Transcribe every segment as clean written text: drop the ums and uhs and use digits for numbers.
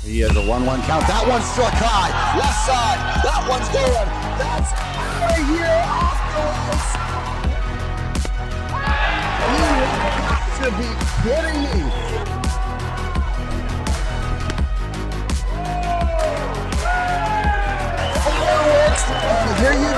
He has a 1-1 count. That one's struck high. Left side. That one's going. That's right here off the You have to be kidding me. Fireworks. Here you go.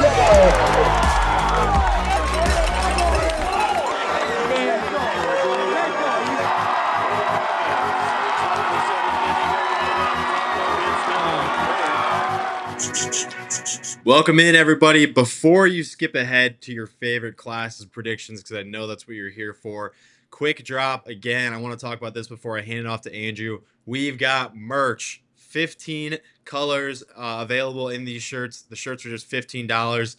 Welcome in, everybody. Before you skip ahead to your favorite classes predictions, because I know that's what you're here for, quick drop again. I want to talk about this before I hand it off to Andrew. We've got merch, 15 colors available in these shirts. The shirts are just $15.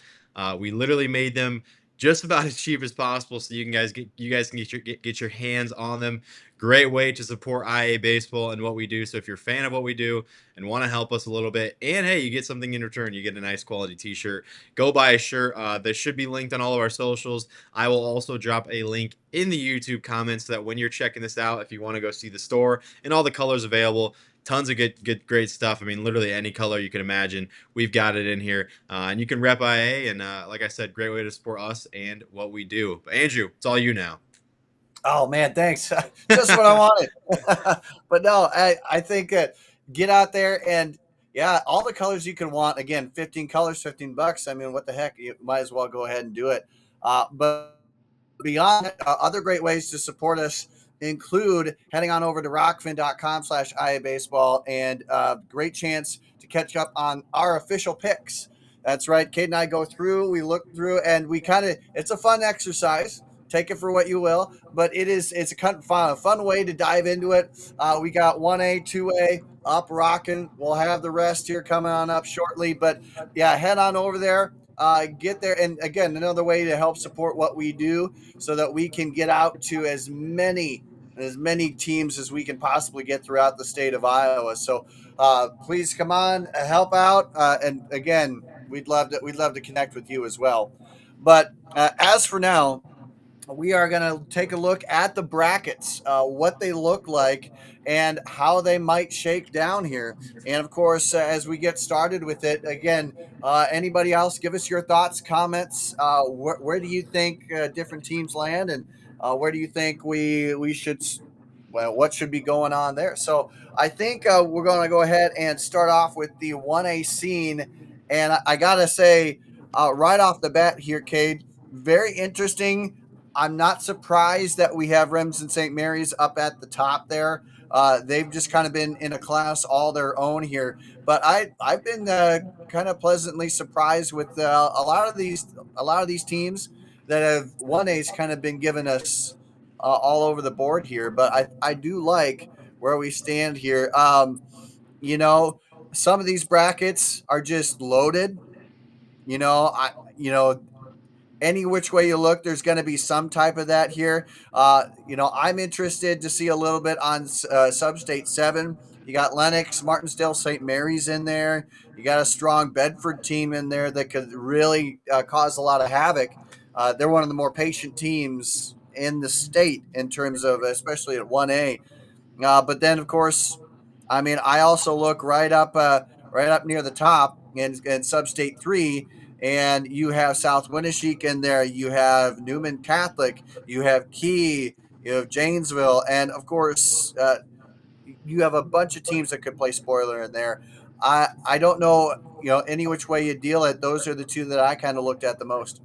We literally made them just about as cheap as possible, so you guys can get your hands on them. Great way to support IA Baseball and what we do. So if you're a fan of what we do and want to help us a little bit, and hey, you get something in return, you get a nice quality t-shirt, go buy a shirt. This should be linked on all of our socials. I will also drop a link in the YouTube comments so that when you're checking this out, if you want to go see the store and all the colors available, tons of great stuff. I mean, literally any color you can imagine, we've got it in here. And you can rep IA, and like I said, great way to support us and what we do. But Andrew, it's all you now. Oh man, thanks. Just what I wanted. But no, I think get out there and yeah, all the colors you can want. Again, 15 colors, $15. I mean, what the heck? You might as well go ahead and do it. But beyond other great ways to support us include heading on over to rockfin.com/IABaseball and great chance to catch up on our official picks. That's right. Kate and I go through, we look through, and we it's a fun exercise. Take it for what you will, but it's a fun way to dive into it. We got 1A, 2A up rocking. We'll have the rest here coming on up shortly, but yeah, head on over there. Get there, and again, another way to help support what we do so that we can get out to as many teams as we can possibly get throughout the state of Iowa. So please come on, help out, and again, we'd love to connect with you as well. But as for now, we are going to take a look at the brackets, what they look like, and how they might shake down here. And of course, as we get started with it, again, anybody else, give us your thoughts, comments. Where do you think different teams land, and where do you think we should? Well, what should be going on there? So I think we're going to go ahead and start off with the 1A scene, and I gotta say, right off the bat here, Cade, very interesting. I'm not surprised that we have Remsen St. Mary's up at the top there. They've just kind of been in a class all their own here. But I've been kind of pleasantly surprised with a lot of these teams that have 1A's kind of been giving us all over the board here. But I do like where we stand here. You know, some of these brackets are just loaded. You know, any which way you look, there's going to be some type of that here. I'm interested to see a little bit on Substate 7. You got Lennox, Martinsdale, St. Mary's in there. You got a strong Bedford team in there that could really cause a lot of havoc. They're one of the more patient teams in the state in terms of, especially at 1A. But then, of course, I mean, I also look right up near the top in Substate 3, and you have South Winneshiek in there. You have Newman Catholic. You have Key. You have Janesville, and of course, you have a bunch of teams that could play spoiler in there. I don't know, any which way you deal it. Those are the two that I kind of looked at the most.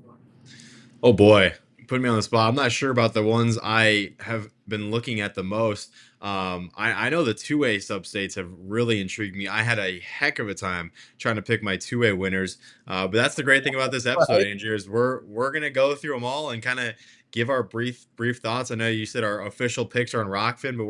Oh boy, put me on the spot. I'm not sure about the ones I have been looking at the most. I know the 2A substates have really intrigued me. I had a heck of a time trying to pick my 2A winners. But that's the great thing about this episode, Andrew, is we're gonna go through them all and kind of give our brief thoughts. I know you said our official picks are on Rockfin, but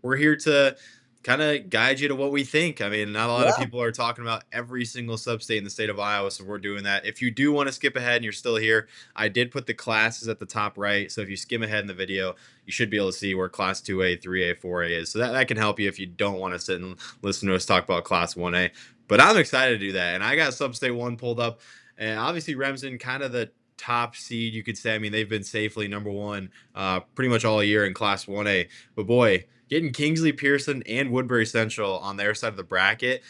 we're here to kind of guide you to what we think. I mean, not a lot of people are talking about every single sub-state in the state of Iowa, so we're doing that. If you do want to skip ahead and you're still here, I did put the classes at the top right, so if you skim ahead in the video, you should be able to see where Class 2A, 3A, 4A is. So that can help you if you don't want to sit and listen to us talk about Class 1A. But I'm excited to do that, and I got Sub-State 1 pulled up, and obviously Remsen kind of the top seed, you could say. I mean, they've been safely number one pretty much all year in Class 1A. But boy, getting Kingsley, Pearson, and Woodbury Central on their side of the bracket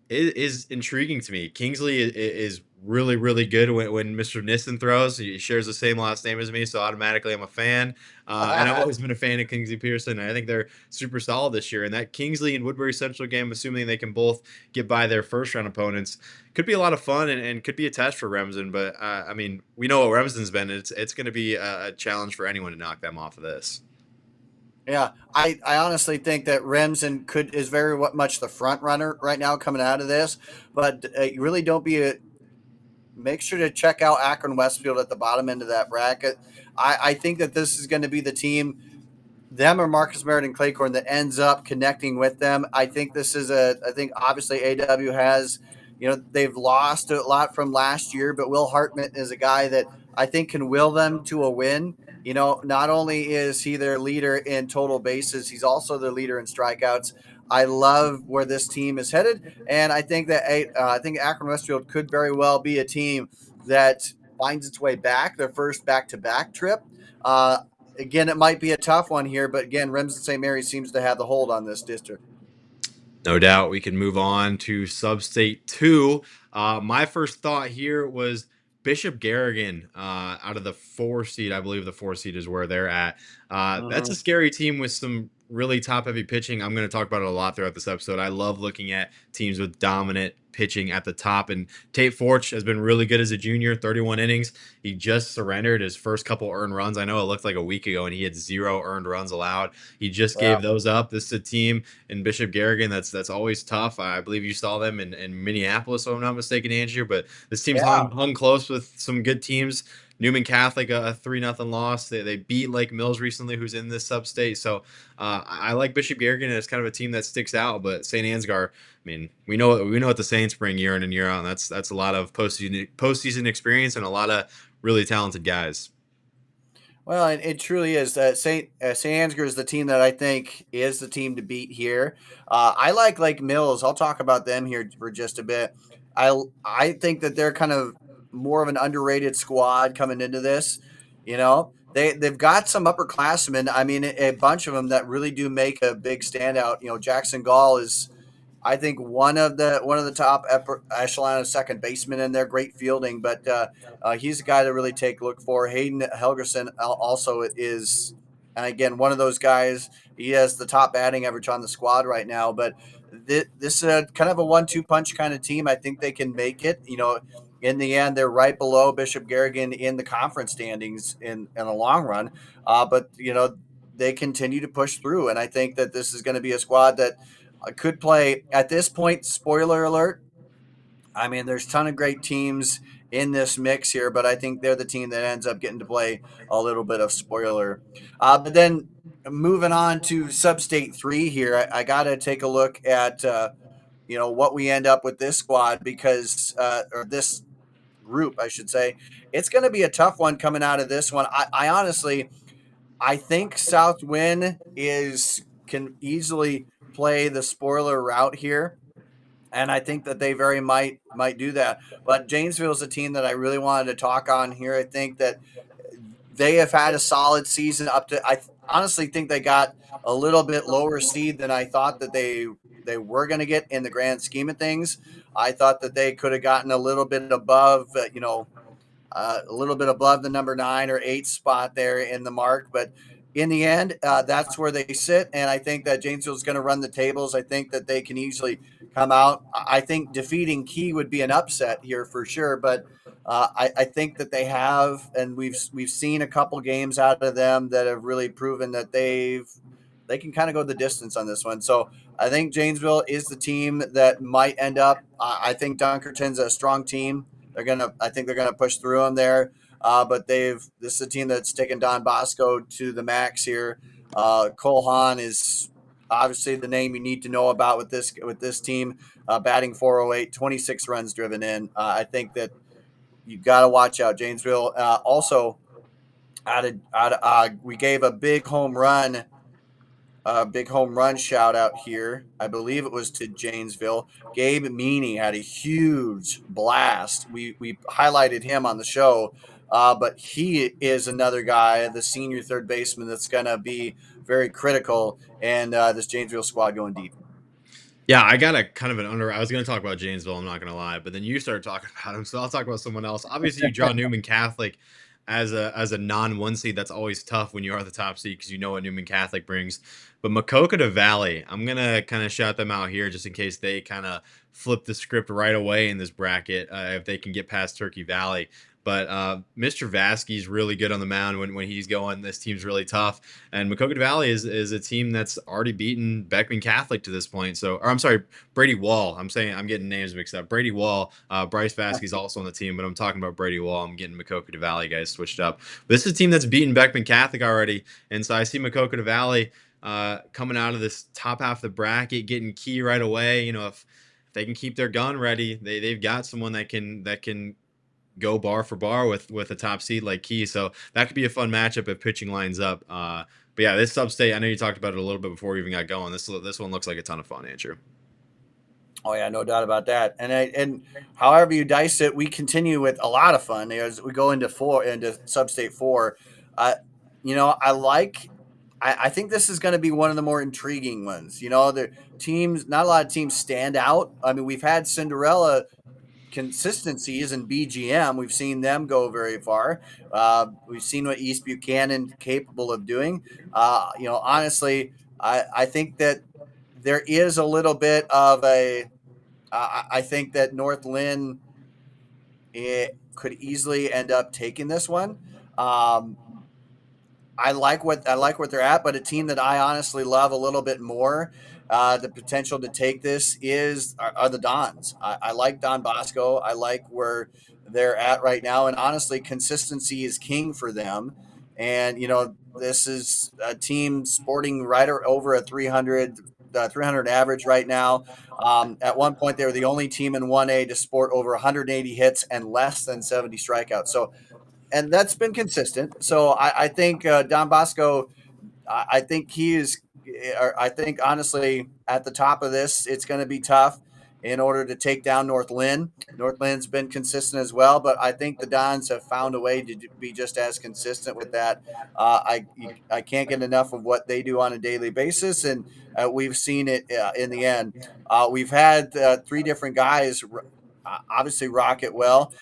is intriguing to me. Kingsley is really, really good when Mr. Nissen throws. He shares the same last name as me, so automatically I'm a fan. And I've always been a fan of Kingsley Pearson. And I think they're super solid this year. And that Kingsley and Woodbury Central game, assuming they can both get by their first round opponents, could be a lot of fun and could be a test for Remsen. But I mean, we know what Remsen's been. It's going to be a challenge for anyone to knock them off of this. Yeah, I honestly think that Remsen is very much the front runner right now coming out of this, but you really don't make sure to check out Akron Westfield at the bottom end of that bracket. I think that this is going to be the team, them or Marcus Merritt and Claycorn, that ends up connecting with them. I think I think obviously AW has, they've lost a lot from last year, but Will Hartman is a guy that I think can will them to a win. Not only is he their leader in total bases, he's also their leader in strikeouts. I love where this team is headed, and I think that I think Akron Westfield could very well be a team that finds its way back, their first back-to-back trip. Again, it might be a tough one here, but again, Remsen St. Mary seems to have the hold on this district. No doubt we can move on to Substate 2. My first thought here was Bishop Garrigan out of the 4 seed. I believe the 4 seed is where they're at. That's a scary team with some really top-heavy pitching. I'm going to talk about it a lot throughout this episode. I love looking at teams with dominant pitching at the top, and Tate Forch has been really good as a junior, 31 innings. He just surrendered his first couple earned runs. I know it looked like a week ago, and he had 0 earned runs allowed. He just gave those up. This is a team in Bishop Garrigan that's always tough. I believe you saw them in Minneapolis, if I'm not mistaken, Andrew, but this team's hung close with some good teams. Newman Catholic, a 3-0 loss. They beat Lake Mills recently, who's in this sub-state. So I like Bishop Garrigan as kind of a team that sticks out. But St. Ansgar, I mean, we know what the Saints bring year in and year out. And that's a lot of postseason experience and a lot of really talented guys. Well, it truly is. St. Ansgar is the team that I think is the team to beat here. I like Lake Mills. I'll talk about them here for just a bit. I think that they're kind of more of an underrated squad coming into this. They've got some upperclassmen. I mean, a bunch of them that really do make a big standout. Jackson Gall is, I think, one of the top echelon of second baseman in there. Great fielding, but he's a guy to really take a look for. Hayden Helgerson also is, and again, one of those guys. He has the top batting average on the squad right now. But this is a kind of a 1-2 punch kind of team. I think they can make it. In the end, they're right below Bishop Garrigan in the conference standings in the long run. But they continue to push through, and I think that this is going to be a squad that could play at this point. Spoiler alert. I mean, there's a ton of great teams in this mix here, but I think they're the team that ends up getting to play a little bit of spoiler. But then moving on to Substate 3 here, I got to take a look at, what we end up with this squad because, or this group, I should say. It's going to be a tough one coming out of this one. I honestly, I think Southwind can easily play the spoiler route here, and I think that they very might do that. But Janesville is a team that I really wanted to talk on here. I think that they have had a solid season up to. I honestly think they got a little bit lower seed than I thought that they were going to get in the grand scheme of things. I thought that they could have gotten a little bit above, a little bit above the number 9 or 8 spot there in the mark, but in the end, that's where they sit, and I think that Janesville is going to run the tables. I think that they can easily come out. I think defeating Key would be an upset here for sure, but I think that they have, and we've seen a couple games out of them that have really proven that they can kind of go the distance on this one. So I think Janesville is the team that might end up. I think Dunkerton's a strong team. I think they're gonna push through them there. But this is a team that's taken Don Bosco to the max here. Cole Hahn is obviously the name you need to know about with this team. Batting 408, 26 runs driven in. I think that you got to watch out. Janesville also we gave a big home run shout out here. I believe it was to Janesville. Gabe Meany had a huge blast. We highlighted him on the show. but he is another guy, the senior third baseman, that's going to be very critical in this Janesville squad going deep. Yeah, I got a kind of an under. I was going to talk about Janesville. I'm not going to lie, but then you started talking about him, so I'll talk about someone else. Obviously, you draw Newman Catholic as a non one seed. That's always tough when you are the top seed because you know what Newman Catholic brings. But Maquoketa Valley, I'm gonna kind of shout them out here just in case they kind of flip the script right away in this bracket if they can get past Turkey Valley. But Mr. Vasky's really good on the mound when he's going. This team's really tough. And Maquoketa Valley is a team that's already beaten Beckman Catholic to this point. So, or I'm sorry, Brady Wall. I'm getting names mixed up. Brady Wall, Bryce Vasky's also on the team, but I'm talking about Brady Wall. I'm getting Maquoketa Valley guys switched up. But this is a team that's beaten Beckman Catholic already. And so I see Maquoketa Valley coming out of this top half of the bracket, getting key right away. If they can keep their gun ready, they've got someone that can go bar for bar with a top seed like Key. So that could be a fun matchup if pitching lines up. But yeah, this Substate, I know you talked about it a little bit before we even got going. This one looks like a ton of fun, Andrew. Oh yeah, no doubt about that. And however you dice it, we continue with a lot of fun as we go into Substate 4. I think this is going to be one of the more intriguing ones. The teams, not a lot of teams stand out. I mean, we've had Cinderella consistencies in BGM. We've seen them go very far. We've seen what East Buchanan capable of doing. Honestly, I think that there is a little bit of a. I think that North Lynn could easily end up taking this one. Um, I like what they're at, but a team that I honestly love a little bit more, the potential to take this are the Dons. I like Don Bosco. I like where they're at right now, and honestly, consistency is king for them. And this is a team sporting right over a 300 average right now. At one point, they were the only team in 1A to sport over 180 hits and less than 70 strikeouts. So, and that's been consistent. So I think Don Bosco, I think he is. I think honestly, at the top of this, it's going to be tough in order to take down North Lynn. North Lynn's been consistent as well, but I think the Dons have found a way to be just as consistent with that. I can't get enough of what they do on a daily basis, and we've seen it in the end. We've had three different guys, obviously rock it well.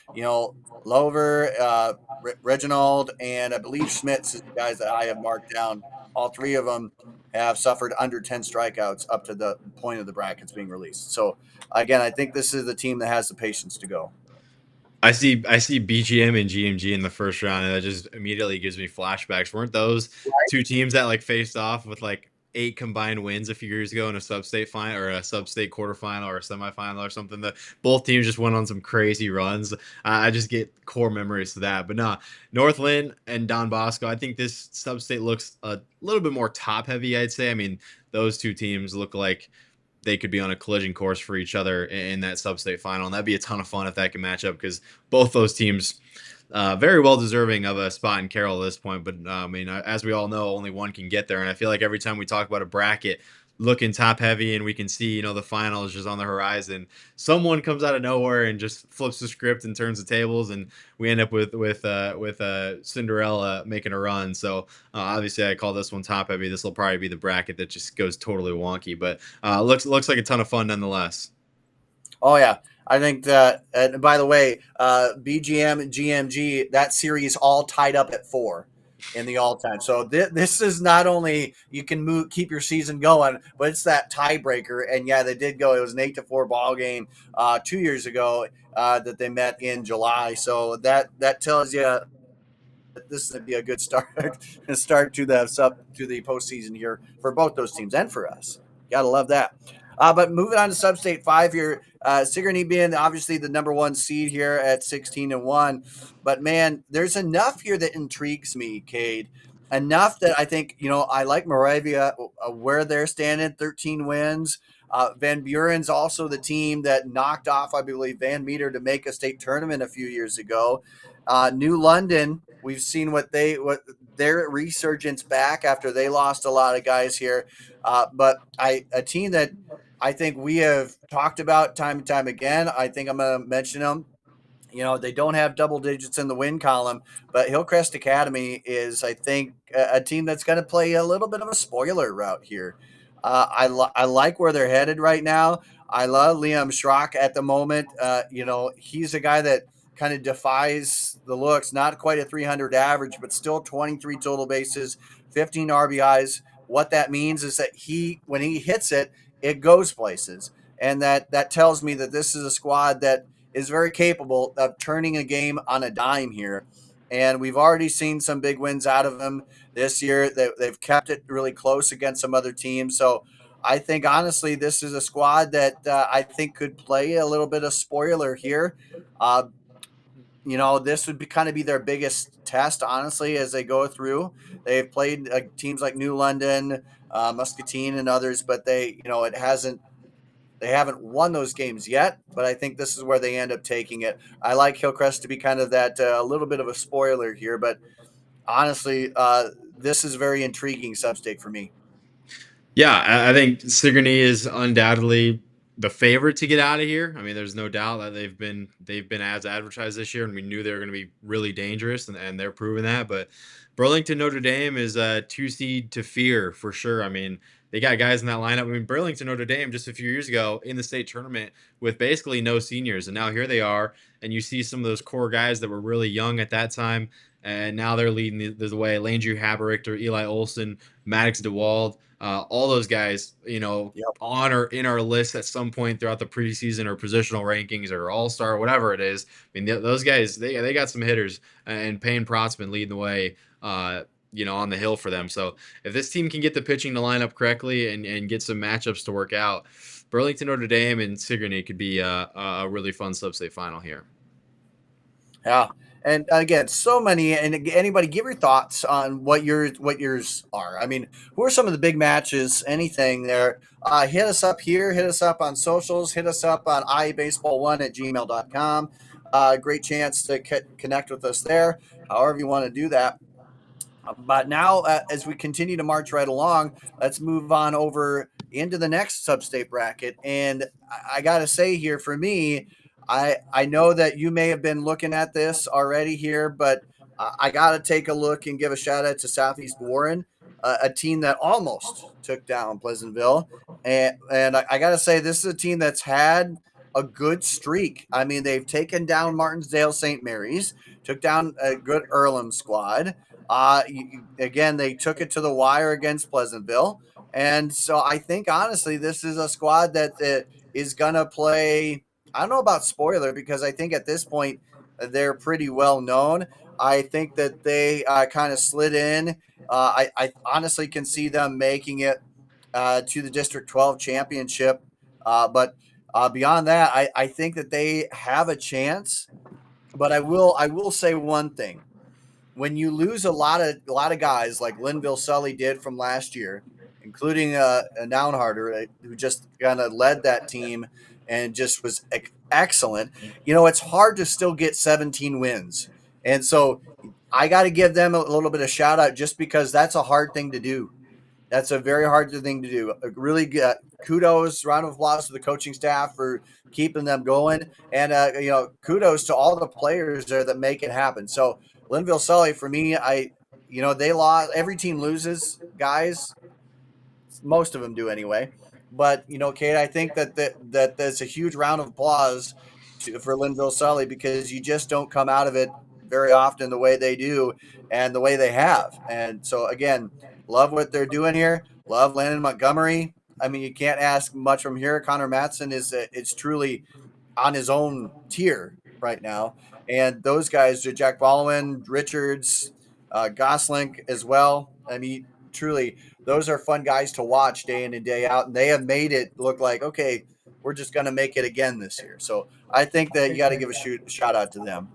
Lover, Reginald, and I believe Schmitz is the guys that I have marked down. All three of them have suffered under 10 strikeouts up to the point of the brackets being released. So again, I think this is the team that has the patience to go. I see BGM and GMG in the first round, and that just immediately gives me flashbacks. Weren't those two teams that faced off with 8 combined wins a few years ago in a Substate final or a Substate quarterfinal or a semifinal or something? That both teams just went on some crazy runs. I just get core memories to that. But no, North Lynn and Don Bosco, I think this Substate looks a little bit more top heavy, I'd say. I mean, those two teams look like they could be on a collision course for each other in that Substate final, and that'd be a ton of fun if that can match up because both those teams very well deserving of a spot in Carroll at this point. But I mean, as we all know, only one can get there, and I feel like every time we talk about a bracket looking top heavy and we can see the final is just on the horizon, someone comes out of nowhere and just flips the script and turns the tables, and we end up with Cinderella making a run. So obviously I call this one top heavy. This will probably be the bracket that just goes totally wonky, but looks like a ton of fun nonetheless. Oh yeah, I think that. And by the way, BGM and GMG, that series all tied up at 4 in the all time. So this is not only you can keep your season going, but it's that tiebreaker. And yeah, they did go. It was an 8-4 ball game 2 years ago that they met in July. So that tells you this is going to be a good start to the postseason here for both those teams and for us. Gotta love that. But moving on to Substate 5 here, Sigourney being obviously the number 1 seed here at 16-1. But man, there's enough here that intrigues me, Cade. Enough that I think, I like Moravia where they're standing, 13 wins. Van Buren's also the team that knocked off, I believe, Van Meter to make a state tournament a few years ago. New London, we've seen what their resurgence back after they lost a lot of guys here. But a team that I think we have talked about time and time again, I think I'm going to mention them, They don't have double digits in the win column, but Hillcrest Academy is, I think, a team that's going to play a little bit of a spoiler route here. I like where they're headed right now. I love Liam Schrock at the moment. He's a guy that kind of defies the looks. Not quite a 300 average, but still 23 total bases, 15 RBIs. What that means is that when he hits it, it goes places, and that tells me that this is a squad that is very capable of turning a game on a dime here. And we've already seen some big wins out of them this year. They've kept it really close against some other teams. So I think, honestly, this is a squad that I think could play a little bit of spoiler here. Uh, this would kind of be their biggest test, honestly, as they go through. They've played teams like New London, Muscatine, and others, but they haven't won those games yet, but I think this is where they end up taking it. I like Hillcrest to be kind of that a little bit of a spoiler here, but honestly, this is very intriguing sub-state for me. Yeah, I think Sigourney is undoubtedly the favorite to get out of here. I mean, there's no doubt that they've been as advertised this year, and we knew they were going to be really dangerous, and they're proving that. But Burlington Notre Dame is a 2 seed to fear for sure. I mean, they got guys in that lineup. I mean, Burlington Notre Dame just a few years ago in the state tournament with basically no seniors, and now here they are, and you see some of those core guys that were really young at that time, and now they're leading the way. Landry Haberichter, Eli Olson, Maddox DeWald. All those guys, Yep. on or in our list at some point throughout the preseason or positional rankings or all-star, whatever it is. I mean, those guys, they got some hitters, and Payne Protzman leading the way, on the hill for them. So if this team can get the pitching to line up correctly and get some matchups to work out, Burlington Notre Dame and Sigourney could be a really fun sub-state final here. Yeah. And again, so many. And anybody, give your thoughts on what yours are. I mean, who are some of the big matches? Anything there? Hit us up here. Hit us up on socials. Hit us up on ibaseball1@gmail.com. Great chance to connect with us there. However you want to do that. But now, as we continue to march right along, let's move on over into the next sub-state bracket. And I got to say here, for me, I know that you may have been looking at this already here, but I got to take a look and give a shout out to Southeast Warren, a team that almost took down Pleasantville. And I got to say, this is a team that's had a good streak. I mean, they've taken down Martinsdale St. Mary's, took down a good Earlham squad. Again, they took it to the wire against Pleasantville. And so I think, honestly, this is a squad that is going to play. I don't know about spoiler, because I think at this point they're pretty well known. I think that they kind of slid in. I honestly can see them making it to the District 12 championship. But beyond that, I think that they have a chance. But I will say one thing: when you lose a lot of guys like Linville Sully did from last year, including a Downharder who just kind of led that team and just was excellent. It's hard to still get 17 wins, and so I got to give them a little bit of shout out, just because that's a hard thing to do. That's a very hard thing to do. Really good. Kudos, round of applause to the coaching staff for keeping them going, and kudos to all the players there that make it happen. So Linville Sully, for me, they lost. Every team loses guys. Most of them do anyway. But Kate, I think that that's a huge round of applause for Linville Sully, because you just don't come out of it very often the way they do and the way they have. And so again, love what they're doing here. Love Landon Montgomery. I mean, you can't ask much from here. Connor Matson it's truly on his own tier right now. And those guys, Jack Baldwin, Richards, Gosling as well. I mean, truly, those are fun guys to watch day in and day out. And they have made it look like, okay, we're just going to make it again this year. So I think that you got to give a shout out to them.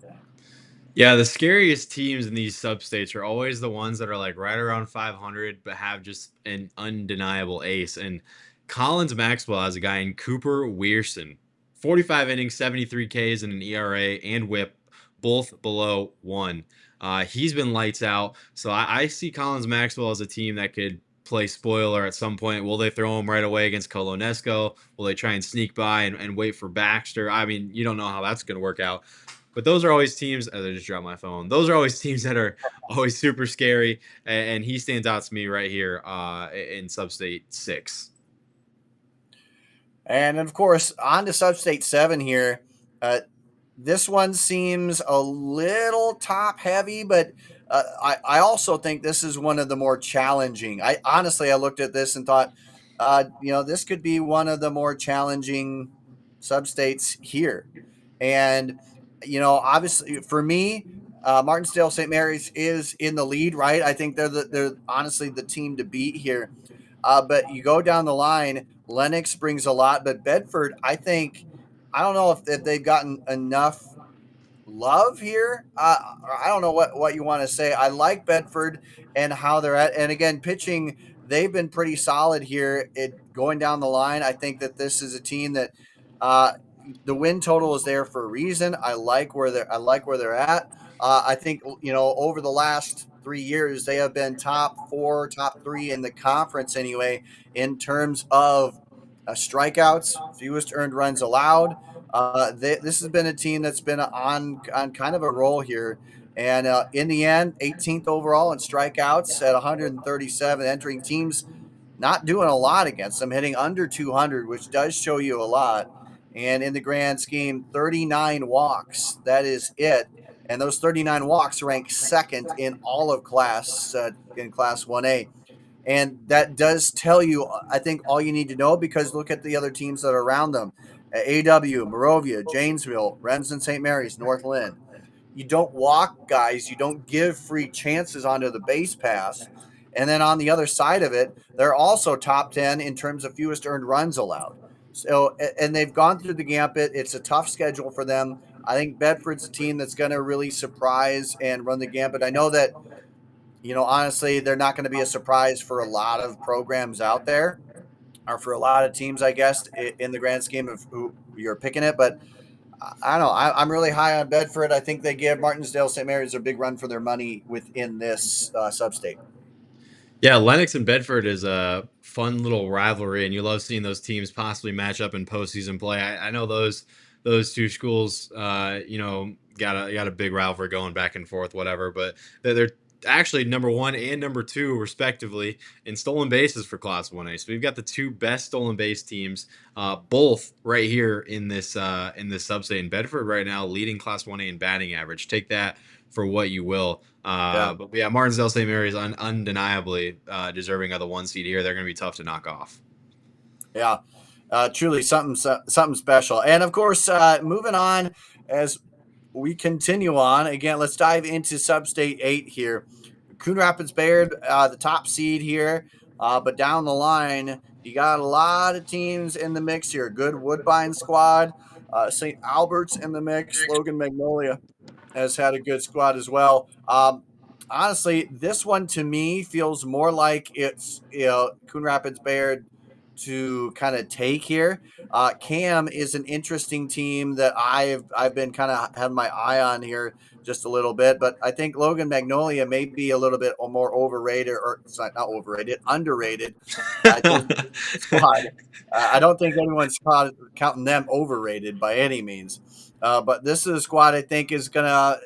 Yeah, the scariest teams in these sub-states are always the ones that are like right around 500 but have just an undeniable ace. And Collins Maxwell has a guy in Cooper Weirson, 45 innings, 73 Ks, and an ERA and WHIP, both below 1. He's been lights out. So I see Collins Maxwell as a team that could play spoiler at some point. Will they throw him right away against Colonesco? Will they try and sneak by and wait for Baxter? I mean, you don't know how that's going to work out. But those are always teams. I just dropped my phone. Those are always teams that are always super scary, and he stands out to me right here in Substate 6. And of course, on to Substate 7 here. This one seems a little top heavy, but I also think this is one of the more challenging. I honestly, I looked at this and thought, this could be one of the more challenging substates here. And, obviously for me, Martinsdale St. Mary's is in the lead, right? I think they're honestly the team to beat here. But you go down the line, Lennox brings a lot, but Bedford, I don't know if they've gotten enough love here. I don't know what you want to say. I like Bedford and how they're at. And again, pitching, they've been pretty solid here. Going down the line, I think that this is a team that uh, the win total is there for a reason. I like where they're at. I think over the last 3 years they have been top 4, top 3 in the conference anyway in terms of strikeouts, fewest earned runs allowed. This has been a team that's been on kind of a roll here, and in the end, 18th overall in strikeouts at 137, entering teams not doing a lot against them, hitting under 200, which does show you a lot. And in the grand scheme, 39 walks. That is it. And those 39 walks rank second in all of in Class 1A. And that does tell you, I think, all you need to know, because look at the other teams that are around them. AW, Morovia, Janesville, Remsen St. Mary's, North Lynn. You don't walk guys. You don't give free chances onto the base pass. And then on the other side of it, they're also top 10 in terms of fewest earned runs allowed. So, and they've gone through the gambit. It's a tough schedule for them. I think Bedford's a team that's going to really surprise and run the gambit. I know that, honestly, they're not going to be a surprise for a lot of programs out there, or for a lot of teams, I guess, in the grand scheme of who you're picking it. But I don't know. I'm really high on Bedford. I think they give Martinsdale St. Mary's a big run for their money within this substate. Yeah, Lennox and Bedford is a fun little rivalry, and you love seeing those teams possibly match up in postseason play. I know those two schools, got a big rivalry going back and forth, whatever. But they're actually number 1 and number 2, respectively, in stolen bases for Class 1A. So we've got the two best stolen base teams, both right here in this substate. In Bedford right now, leading Class 1A in batting average. Take that for what you will. But yeah, Martinsdale St. Mary's undeniably deserving of the 1 seed here. They're going to be tough to knock off. Yeah, truly something special. And of course, moving on as we continue on, again, let's dive into Substate 8 here. Coon Rapids Bayard, the top seed here. But down the line, you got a lot of teams in the mix here. Good Woodbine squad. St. Albert's in the mix. Logan Magnolia has had a good squad as well. Honestly, this one to me feels more like it's Coon Rapids Bayard to kind of take here. Cam is an interesting team that I've been kind of had my eye on here just a little bit, but I think Logan Magnolia may be a little bit more overrated, or it's not overrated, underrated. Squad. I don't think anyone's counting them overrated by any means. But this is a squad I think is gonna.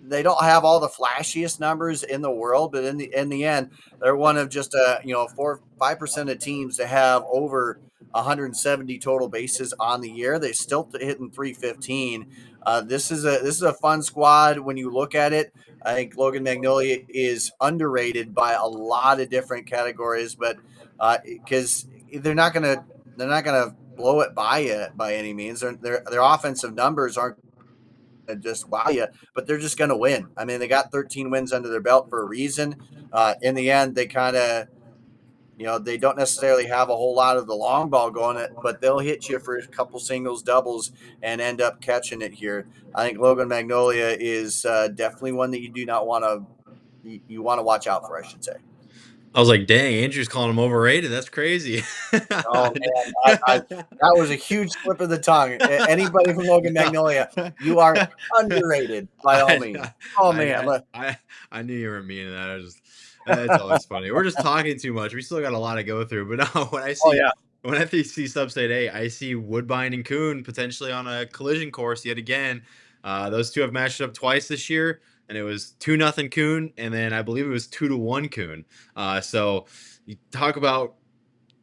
They don't have all the flashiest numbers in the world, but in the end, they're one of just 4-5% of teams to have over 170 total bases on the year. They're still hitting 315. This is a fun squad when you look at it. I think Logan Magnolia is underrated by a lot of different categories, but because they're not gonna blow it by you by any means. Their offensive numbers aren't just wow you, but they're just going to win. I mean, they got 13 wins under their belt for a reason. In the end, they kind of, they don't necessarily have a whole lot of the long ball going, but they'll hit you for a couple singles, doubles, and end up catching it here. I think Logan Magnolia is definitely one that you do not want to, you want to watch out for, I should say. I was like, dang, Andrew's calling him overrated. That's crazy. Oh man, that was a huge slip of the tongue. Anybody from Logan Magnolia, you are underrated by all means. Oh man, I knew you were meaning that. That's always funny. We're just talking too much. We still got a lot to go through. But no, when I see Substate 8, I see Woodbine and Coon potentially on a collision course yet again. Those two have matched up twice this year, and it was 2-0 Coon, and then I believe it was 2-1 Coon. So you talk about,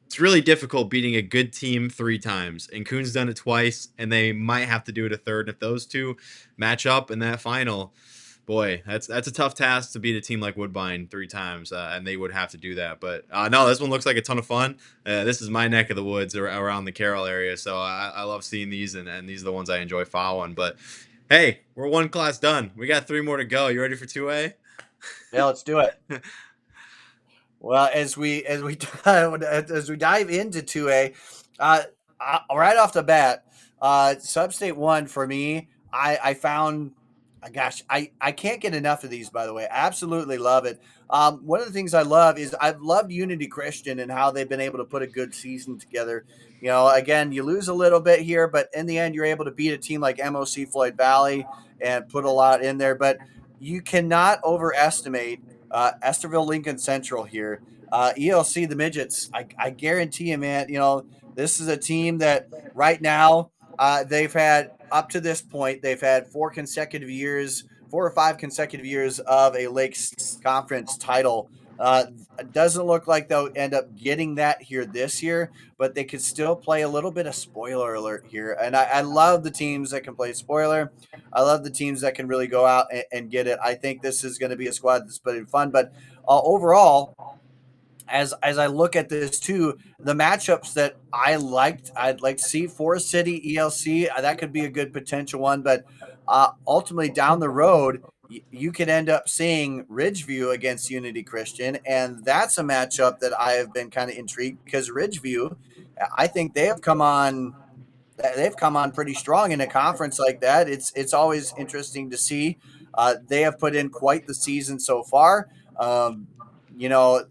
it's really difficult beating a good team 3 times, and Coon's done it twice, and they might have to do it a third. And if those two match up in that final, boy, that's a tough task to beat a team like Woodbine 3 times, and they would have to do that. But no, this one looks like a ton of fun. This is my neck of the woods around the Carroll area, so I love seeing these, and these are the ones I enjoy following. But hey, we're one class done. We got 3 more to go. You ready for 2A? Yeah, let's do it. Well, as we dive into 2A, right off the bat, Substate 1 for me, I found, gosh, I can't get enough of these, by the way. I absolutely love it. One of the things I love is I've loved Unity Christian and how they've been able to put a good season together. You know, again, you lose a little bit here, but in the end, you're able to beat a team like MOC Floyd Valley and put a lot in there. But you cannot overestimate Esterville Lincoln Central here. ELC, the Midgets, I guarantee you, man, you know, this is a team that right now they've had, up to this point, they've had 4 or 5 consecutive years of a Lakes Conference title. It doesn't look like they'll end up getting that here this year, but they could still play a little bit of spoiler alert here. And I love the teams that can play spoiler. I love the teams that can really go out and get it. I think this is going to be a squad that's pretty fun. But overall, as I look at this too, the matchups that I'd like to see Forest City, ELC, that could be a good potential one. But ultimately, down the road, you could end up seeing Ridgeview against Unity Christian, and that's a matchup that I have been kind of intrigued because Ridgeview, I think they've come on pretty strong in a conference like that. It's always interesting to see. They have put in quite the season so far. You know,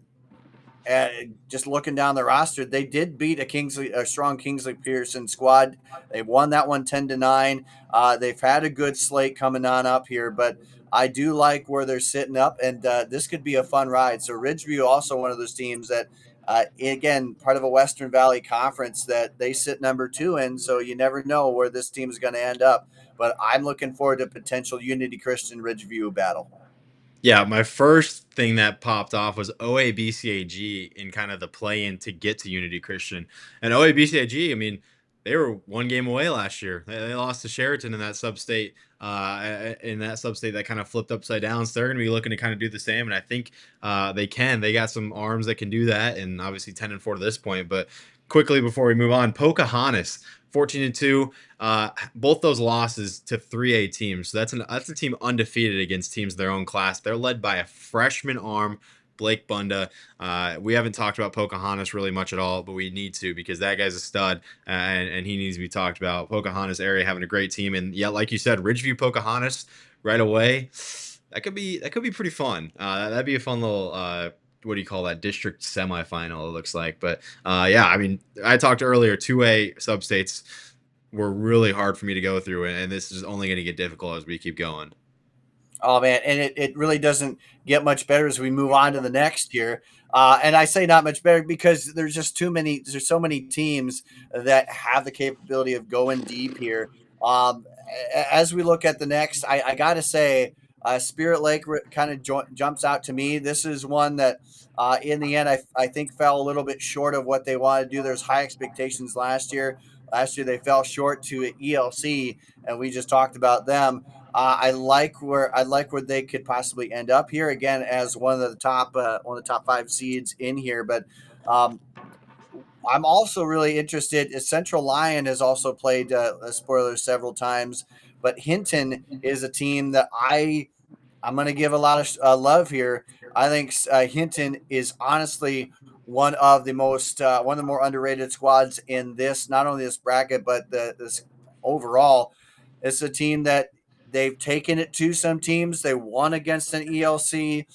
just looking down the roster, they did beat a strong Kingsley Pearson squad. They won that one 10-9. They've had a good slate coming on up here, but I do like where they're sitting up, and this could be a fun ride. So Ridgeview, also one of those teams that, again, part of a Western Valley conference that they sit number 2 in. So you never know where this team is going to end up. But I'm looking forward to potential Unity Christian Ridgeview battle. Yeah, my first thing that popped off was OABCAG in kind of the play-in to get to Unity Christian. And OABCAG, I mean, they were 1 game away last year. They lost to Sheraton in that sub-state. That kind of flipped upside down. So they're going to be looking to kind of do the same. And I think they can. They got some arms that can do that. And obviously 10-4 to this point. But quickly before we move on, Pocahontas, 14-2. Both those losses to 3A teams. So that's a team undefeated against teams of their own class. They're led by a freshman arm, Blake Bunda. We haven't talked about Pocahontas really much at all, but we need to because that guy's a stud, and he needs to be talked about. Pocahontas area having a great team, and yeah, like you said, Ridgeview Pocahontas right away. That could be pretty fun. That'd be a fun little what do you call that, district semifinal, it looks like. But yeah, I mean, I talked earlier, 2A substates were really hard for me to go through, and this is only going to get difficult as we keep going. Oh man, and it really doesn't get much better as we move on to the next year. And I say not much better because there's just too many. There's so many teams that have the capability of going deep here. As we look at the next, I got to say, Spirit Lake kind of jumps out to me. This is one that, in the end, I think fell a little bit short of what they wanted to do. There's high expectations last year. Last year they fell short to ELC, and we just talked about them. I like where they could possibly end up here again as one of the top 5 seeds in here. But I'm also really interested. Central Lion has also played spoilers several times, but Hinton is a team that I'm going to give a lot of love here. I think Hinton is honestly one of the more underrated squads in this, not only this bracket, but this overall. It's a team that they've taken it to some teams. They won against an ELC.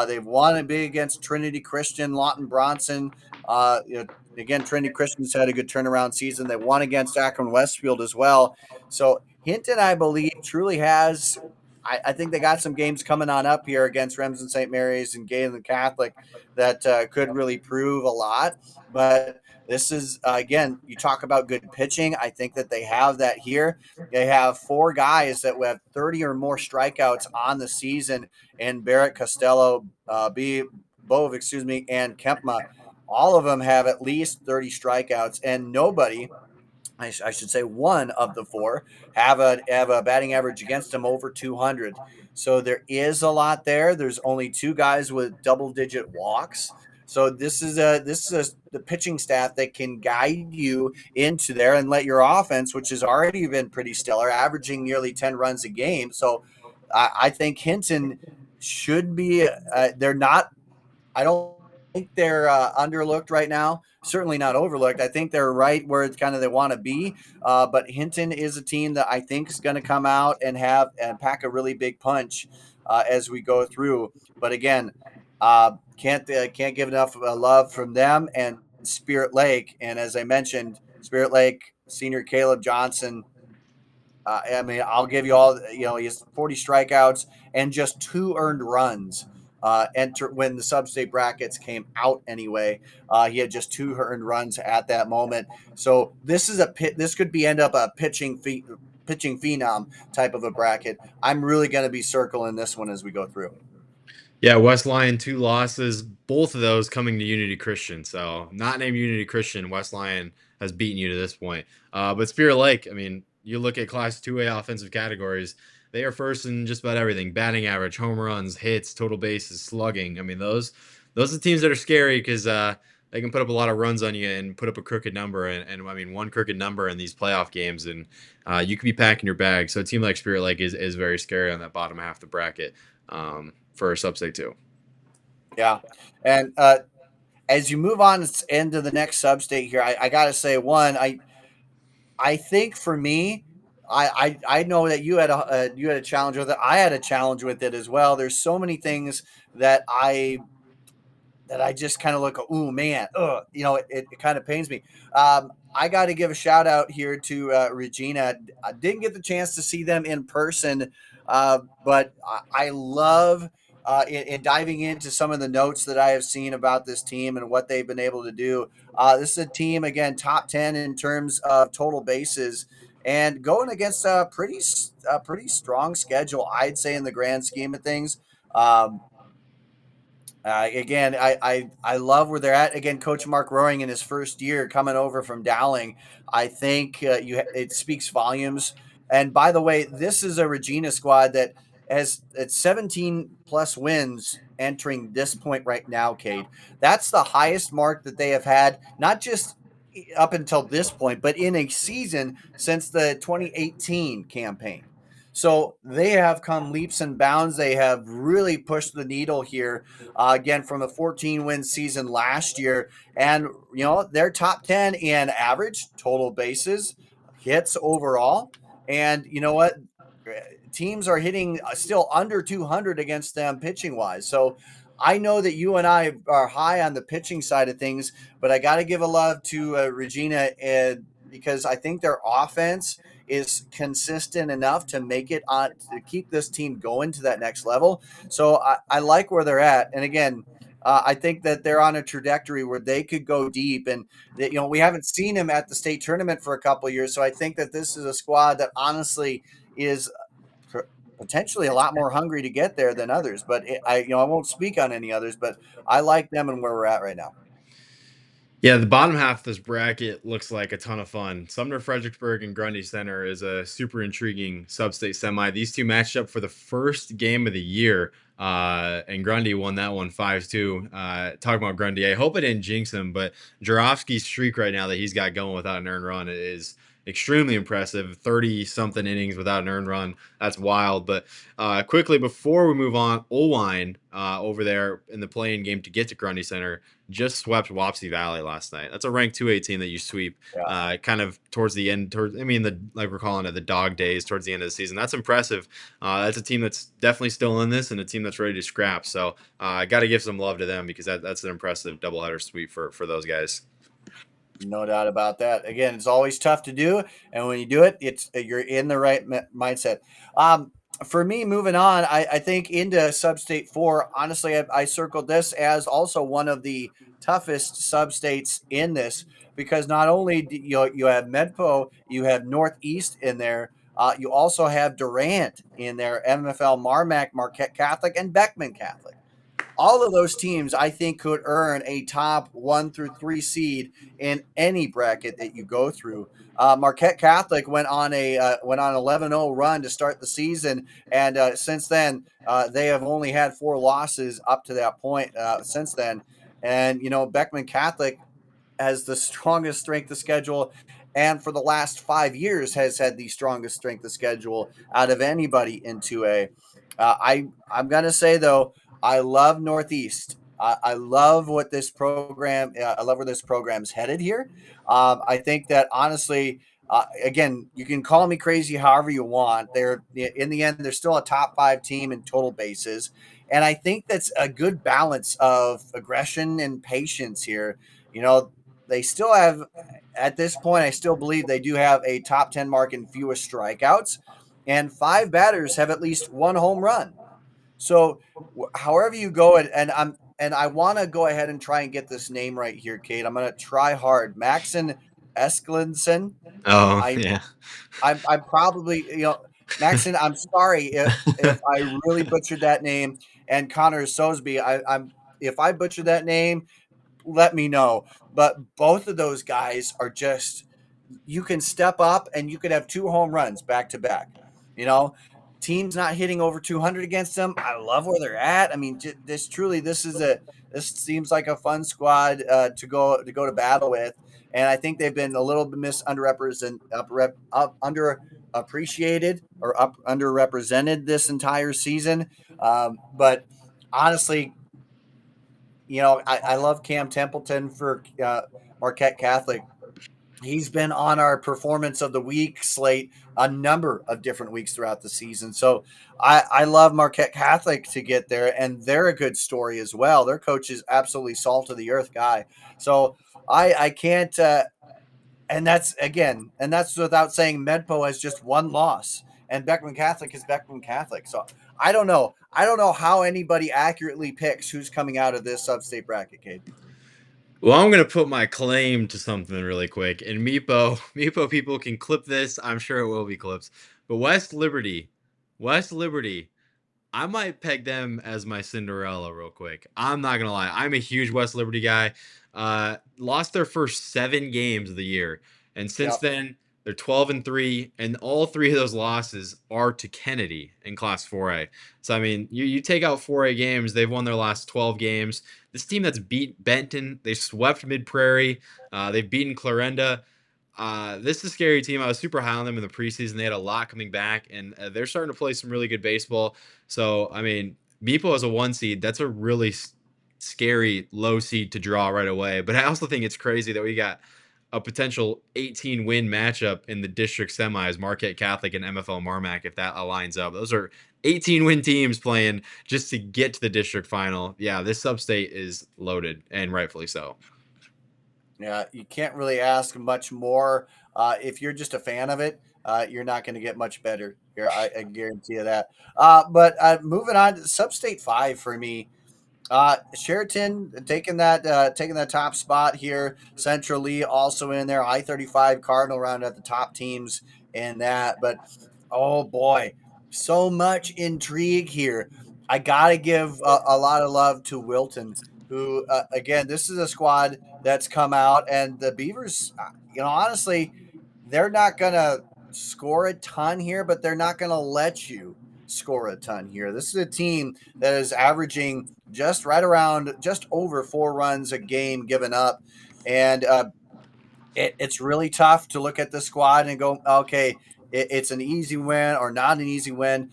They've won a big against Trinity Christian, Lawton Bronson. Again, Trinity Christian's had a good turnaround season. They won against Akron Westfield as well. So Hinton, I believe, truly has I think they got some games coming on up here against Remsen St. Mary's and Galen Catholic that could really prove a lot. But this is, again, you talk about good pitching. I think that they have that here. They have 4 guys that have 30 or more strikeouts on the season, and Barrett, Costello, Bove, and Kempma. All of them have at least 30 strikeouts, and nobody, I should say, one of the 4 have a batting average against them over 200. So there is a lot there. There's only 2 guys with double digit walks. So this is the pitching staff that can guide you into there and let your offense, which has already been pretty stellar, averaging nearly 10 runs a game. So I think Hinton should be. They're not. I don't think they're underlooked right now. Certainly not overlooked. I think they're right where it's kind of they want to be. But Hinton is a team that I think is going to come out and pack a really big punch as we go through. But again, can't give enough love from them and Spirit Lake. And as I mentioned, Spirit Lake senior Caleb Johnson. I mean, I'll give you all. He has 40 strikeouts and just 2 earned runs. Enter when the Substate brackets came out anyway. He had just 2 earned runs at that moment. So this is this could be end up a pitching phenom type of a bracket. I'm really going to be circling this one as we go through. Yeah, West Lyon 2 losses, both of those coming to Unity Christian. So not named Unity Christian, West Lyon has beaten you to this point. But Spirit Lake, I mean, you look at Class 2A offensive categories, they are first in just about everything: batting average, home runs, hits, total bases, slugging. I mean, those are the teams that are scary because they can put up a lot of runs on you and put up a crooked number. And I mean, one crooked number in these playoff games, and you could be packing your bag. So a team like Spirit Lake is very scary on that bottom half of the bracket. For Substate 2. Yeah. And as you move on into the next Substate here, I got to say, one, I think for me, I know that you had a challenge with it. I had a challenge with it as well. There's so many things that I just kind of look, oh man, it kind of pains me. I got to give a shout out here to Regina. I didn't get the chance to see them in person, but I love in diving into some of the notes that I have seen about this team and what they've been able to do. This is a team, again, top 10 in terms of total bases and going against a pretty strong schedule, I'd say, in the grand scheme of things. Again, I love where they're at. Again, Coach Mark Roaring in his first year coming over from Dowling, I think it speaks volumes. And by the way, this is a Regina squad that has it's 17 plus wins entering this point right now, Cade. That's the highest mark that they have had, not just up until this point, but in a season since the 2018 campaign. So they have come leaps and bounds. They have really pushed the needle here, again, from the 14-win season last year. And, they're top 10 in average, total bases, hits overall. And you know what? Teams are hitting still under 200 against them pitching wise. So I know that you and I are high on the pitching side of things, but I got to give a love to Regina because I think their offense is consistent enough to make it on to keep this team going to that next level. So I like where they're at. And again, I think that they're on a trajectory where they could go deep, and that, we haven't seen them at the state tournament for a couple of years. So I think that this is a squad that honestly is potentially a lot more hungry to get there than others. But I won't speak on any others, but I like them and where we're at right now. Yeah, the bottom half of this bracket looks like a ton of fun. Sumner Fredericksburg and Grundy Center is a super intriguing sub-state semi. These two matched up for the first game of the year, and Grundy won that one 5-2. Talking about Grundy, I hope I didn't jinx him, but Jarofsky's streak right now that he's got going without an earned run is extremely impressive. 30-something innings without an earned run. That's wild. But quickly, before we move on, Olwine over there in the play-in game to get to Grundy Center just swept Wapsie Valley last night. That's a ranked 2A team that you sweep kind of towards the end. Like we're calling it the dog days towards the end of the season. That's impressive. That's a team that's definitely still in this and a team that's ready to scrap. So I got to give some love to them because that's an impressive doubleheader sweep for those guys. No doubt about that. Again, it's always tough to do, and when you do it, you're in the right mindset. For me, moving on, I think into Substate 4, honestly, I circled this as also one of the toughest substates in this because not only do you have Medpo, you have Northeast in there, you also have Durant in there, MFL Marmac, Marquette Catholic, and Beckman Catholic. All of those teams, I think, could earn a top 1 through 3 seed in any bracket that you go through. Marquette Catholic went on 11-0 run to start the season, and since then they have only had 4 losses up to that point. Since then, and Beckman Catholic has the strongest strength of schedule, and for the last 5 years has had the strongest strength of schedule out of anybody in 2A. I'm gonna say though, I love Northeast. I love what this program. I love where this program's headed here. I think that honestly, again, you can call me crazy however you want. They're in the end, they're still a top 5 team in total bases, and I think that's a good balance of aggression and patience here. You know, they still have, at this point, I still believe they do have a top 10 mark in fewest strikeouts, and 5 batters have at least 1 home run. So, however you go, and I want to go ahead and try and get this name right here, Kate. I'm going to try hard. Maxon Esklinson. Oh I yeah. I'm probably Maxon. I'm sorry if I really butchered that name. And Connor Sosby. I'm if I butchered that name, let me know. But both of those guys are just, you can step up and you could have 2 home runs back to back. You know, teams not hitting over 200 against them. I love where they're at. I mean, this seems like a fun squad to go to battle with, and I think they've been a little bit underappreciated or underrepresented this entire season. But honestly, I love Cam Templeton for Marquette Catholic. He's been on our performance of the week slate a number of different weeks throughout the season. So I love Marquette Catholic to get there, and they're a good story as well. Their coach is absolutely salt of the earth guy. So I can't, and that's without saying Medpo has just 1 loss, and Beckman Catholic is Beckman Catholic. So I don't know. I don't know how anybody accurately picks who's coming out of this sub-state bracket, Cade. Well, I'm gonna put my claim to something really quick. And Meepo people can clip this. I'm sure it will be clips. But West Liberty, I might peg them as my Cinderella real quick. I'm not gonna lie. I'm a huge West Liberty guy. Lost their first 7 games of the year, and since Yep. then they're 12-3, and all 3 of those losses are to Kennedy in Class 4A. So I mean, you take out 4A games, they've won their last 12 games. This team that's beat Benton, they swept Mid Prairie, they've beaten Clarenda. This is a scary team. I was super high on them in the preseason. They had a lot coming back, and they're starting to play some really good baseball. So, I mean, Meepo as a 1 seed, that's a really scary low seed to draw right away. But I also think it's crazy that we got a potential 18-win matchup in the district semis, Marquette Catholic and MFL Marmac, if that aligns up. Those are 18-win teams playing just to get to the district final. Yeah, this sub-state is loaded, and rightfully so. Yeah, you can't really ask much more. If you're just a fan of it, you're not going to get much better here. I guarantee you that. But moving on to Substate 5 for me. Sheraton taking that top spot here. Central Lee also in there. I-35 Cardinal round at the top teams in that. But oh boy, so much intrigue here. I gotta give a lot of love to Wilton, who again, this is a squad that's come out, and the Beavers, honestly, they're not gonna score a ton here, but they're not gonna let you score a ton here. This is a team that is averaging just right around, just over 4 runs a game given up, and it's really tough to look at the squad and go, okay, it's an easy win or not an easy win.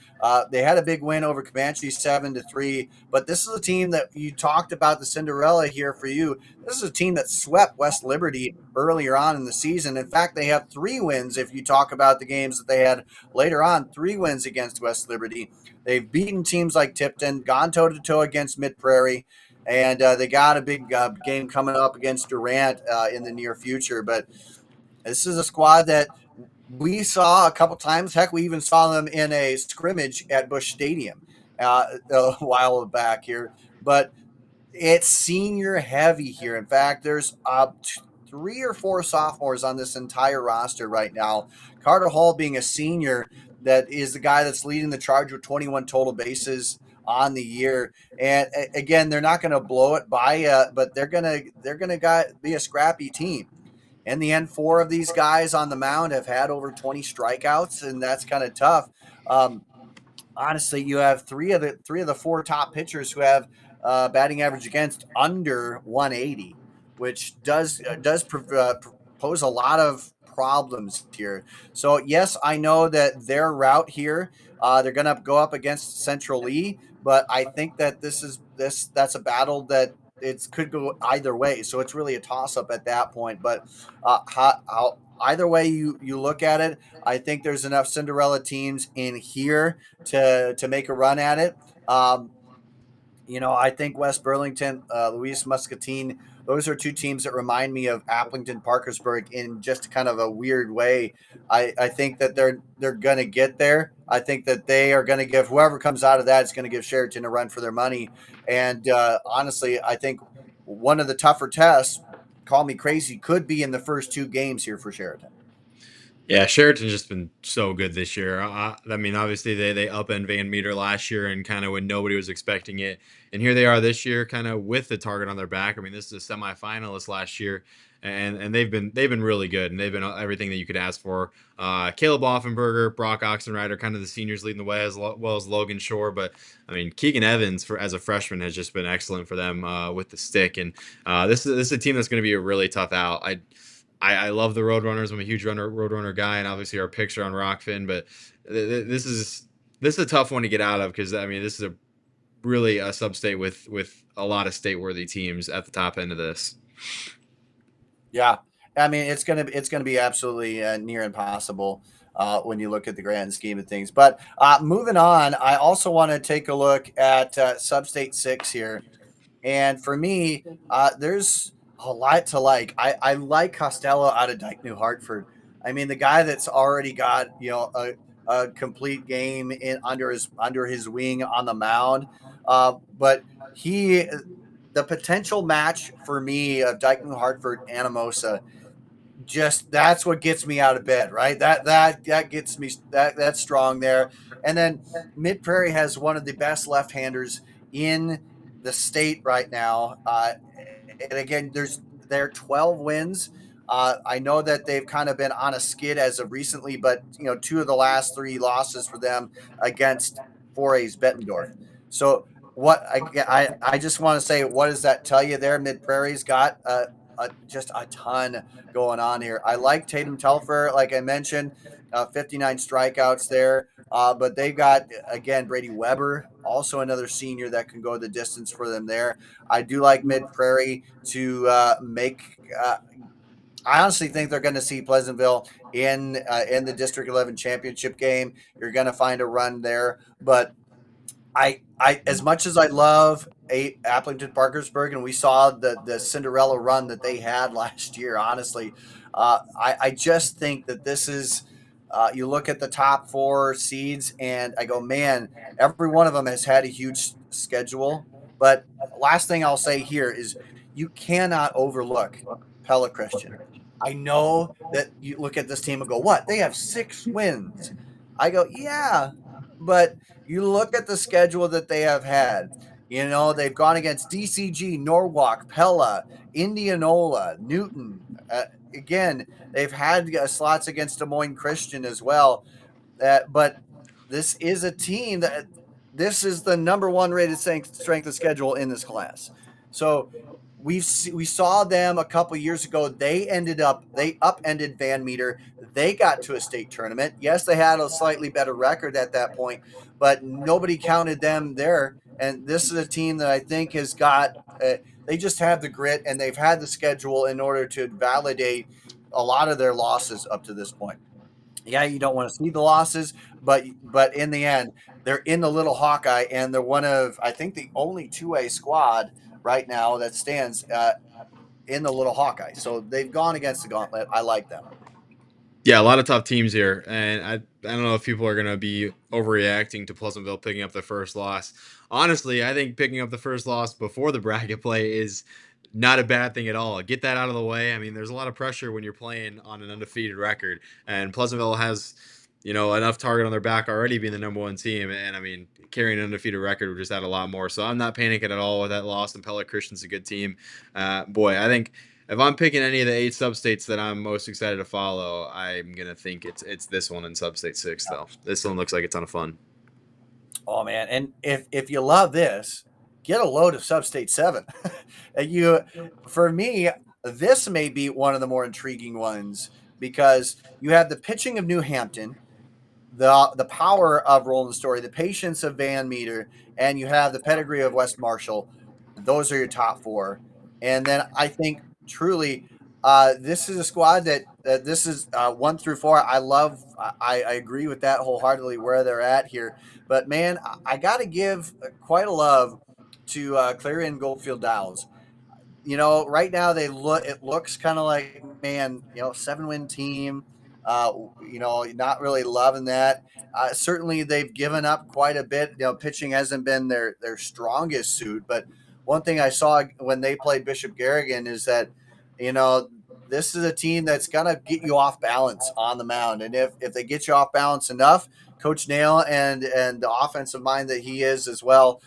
They had a big win over Comanche 7-3, but this is a team that you talked about the Cinderella here for you. This is a team that swept West Liberty earlier on in the season. In fact, they have 3 wins. If you talk about the games that they had later on, 3 wins against West Liberty. They've beaten teams like Tipton, gone toe to toe against Mid Prairie, and they got a big game coming up against Durant in the near future. But this is a squad that we saw a couple times. Heck, we even saw them in a scrimmage at Busch Stadium a while back here. But it's senior heavy here. In fact, there's 3 or 4 sophomores on this entire roster right now. Carter Hall being a senior, that is the guy that's leading the charge with 21 total bases on the year. And again, they're not going to blow it by, but they're gonna be a scrappy team. In the end, 4 of these guys on the mound have had over 20 strikeouts, and that's kind of tough. Um, Honestly, you have three of the 4 top pitchers who have batting average against under 180, which does pose a lot of problems here. So yes, I know that their route here, they're going to go up against Central Lee, but I think that that's a battle that it could go either way. So it's really a toss up at that point. But either way you look at it, I think there's enough Cinderella teams in here to make a run at it. I think West Burlington, Louise Muscatine, those are 2 teams that remind me of Appleton Parkersburg in just kind of a weird way. I think that they're going to get there. I think that they are going to give whoever comes out of that is going to give Sheraton a run for their money. And honestly, I think one of the tougher tests, call me crazy, could be in the first 2 games here for Sheraton. Yeah, Sheraton's just been so good this year. I mean, obviously they upend Van Meter last year and kind of when nobody was expecting it, and here they are this year, kind of with the target on their back. I mean, this is a semifinalist last year, and they've been really good, and they've been everything that you could ask for. Caleb Offenberger, Brock Oxenrider, kind of the seniors leading the way as well as Logan Shore, but I mean Keegan Evans as a freshman has just been excellent for them with the stick, and this is a team that's going to be a really tough out. I love the Roadrunners. I'm a huge Roadrunner guy, and obviously our picks are on Rockfin. But this is a tough one to get out of because I mean this is really a Substate with a lot of state worthy teams at the top end of this. Yeah, I mean it's gonna be absolutely near impossible when you look at the grand scheme of things. But moving on, I also want to take a look at Substate 6 here. And for me, there's a lot to like. I like Costello out of Dyke New Hartford. I mean, the guy that's already got a complete game in under his wing on the mound. But he, the potential match for me of Dyke New Hartford Anamosa, just that's what gets me out of bed, right? That gets me that's strong there. And then Mid Prairie has one of the best left-handers in the state right now. And again, there are 12 wins. I know that they've kind of been on a skid as of recently, but 2 of the last 3 losses for them against 4A's Bettendorf. So what I just want to say, what does that tell you there? Mid Prairie's got just a ton going on here. I like Tatum Telfer, like I mentioned, 59 strikeouts there. But they've got, again, Brady Weber, also another senior that can go the distance for them there. I do like Mid Prairie to make. I honestly think they're going to see Pleasantville in the District 11 championship game. You're going to find a run there, but I as much as I love Appleton Parkersburg, and we saw the Cinderella run that they had last year. Honestly, I just think that this is. You look at the top 4 seeds, and I go, man, every one of them has had a huge schedule. But last thing I'll say here is you cannot overlook Pella Christian. I know that you look at this team and go, what? They have 6 wins. I go, yeah, but you look at the schedule that they have had. They've gone against DCG, Norwalk, Pella, Indianola, Newton. Again, they've had slots against Des Moines Christian as well. But this is a team that this is the number 1 rated strength of schedule in this class. So we saw them a couple years ago. They upended Van Meter. They got to a state tournament. Yes, they had a slightly better record at that point, but nobody counted them there. And this is a team that I think has got. They just have the grit, and they've had the schedule in order to validate a lot of their losses up to this point. Yeah, you don't want to see the losses, but in the end, they're in the Little Hawkeye, and they're one of, I think, the only 2A squad right now that stands in the Little Hawkeye. So they've gone against the gauntlet. I like them. Yeah, a lot of tough teams here, and I don't know if people are gonna be overreacting to Pleasantville picking up the first loss. Honestly, I think picking up the first loss before the bracket play is not a bad thing at all. Get that out of the way. I mean, there's a lot of pressure when you're playing on an undefeated record, and Pleasantville has enough target on their back already being the number one team, and I mean carrying an undefeated record would just add a lot more. So I'm not panicking at all with that loss. And Pella Christian's a good team. Boy, I think if I'm picking any of the 8 substates that I'm most excited to follow, I'm gonna think it's this one in Substate 6 though. This one looks like a ton of fun. Oh man, and if you love this, get a load of Substate 7. you For me, this may be one of the more intriguing ones because you have the pitching of New Hampton, the power of Roland Story, the patience of Van Meter, and you have the pedigree of West Marshall. Those are your top four. And then I think truly, this is a squad that this is 1 through 4. I love. I agree with that wholeheartedly where they're at here. But man, I got to give quite a love to Clarion Goldfield Downs. Right now it looks kind of like, man, 7-win team. Not really loving that. Certainly they've given up quite a bit. Pitching hasn't been their strongest suit, but one thing I saw when they played Bishop Garrigan is that, you know, this is a team that's gonna get you off balance on the mound. And if they get you off balance enough, Coach Nail and the offensive mind that he is as well,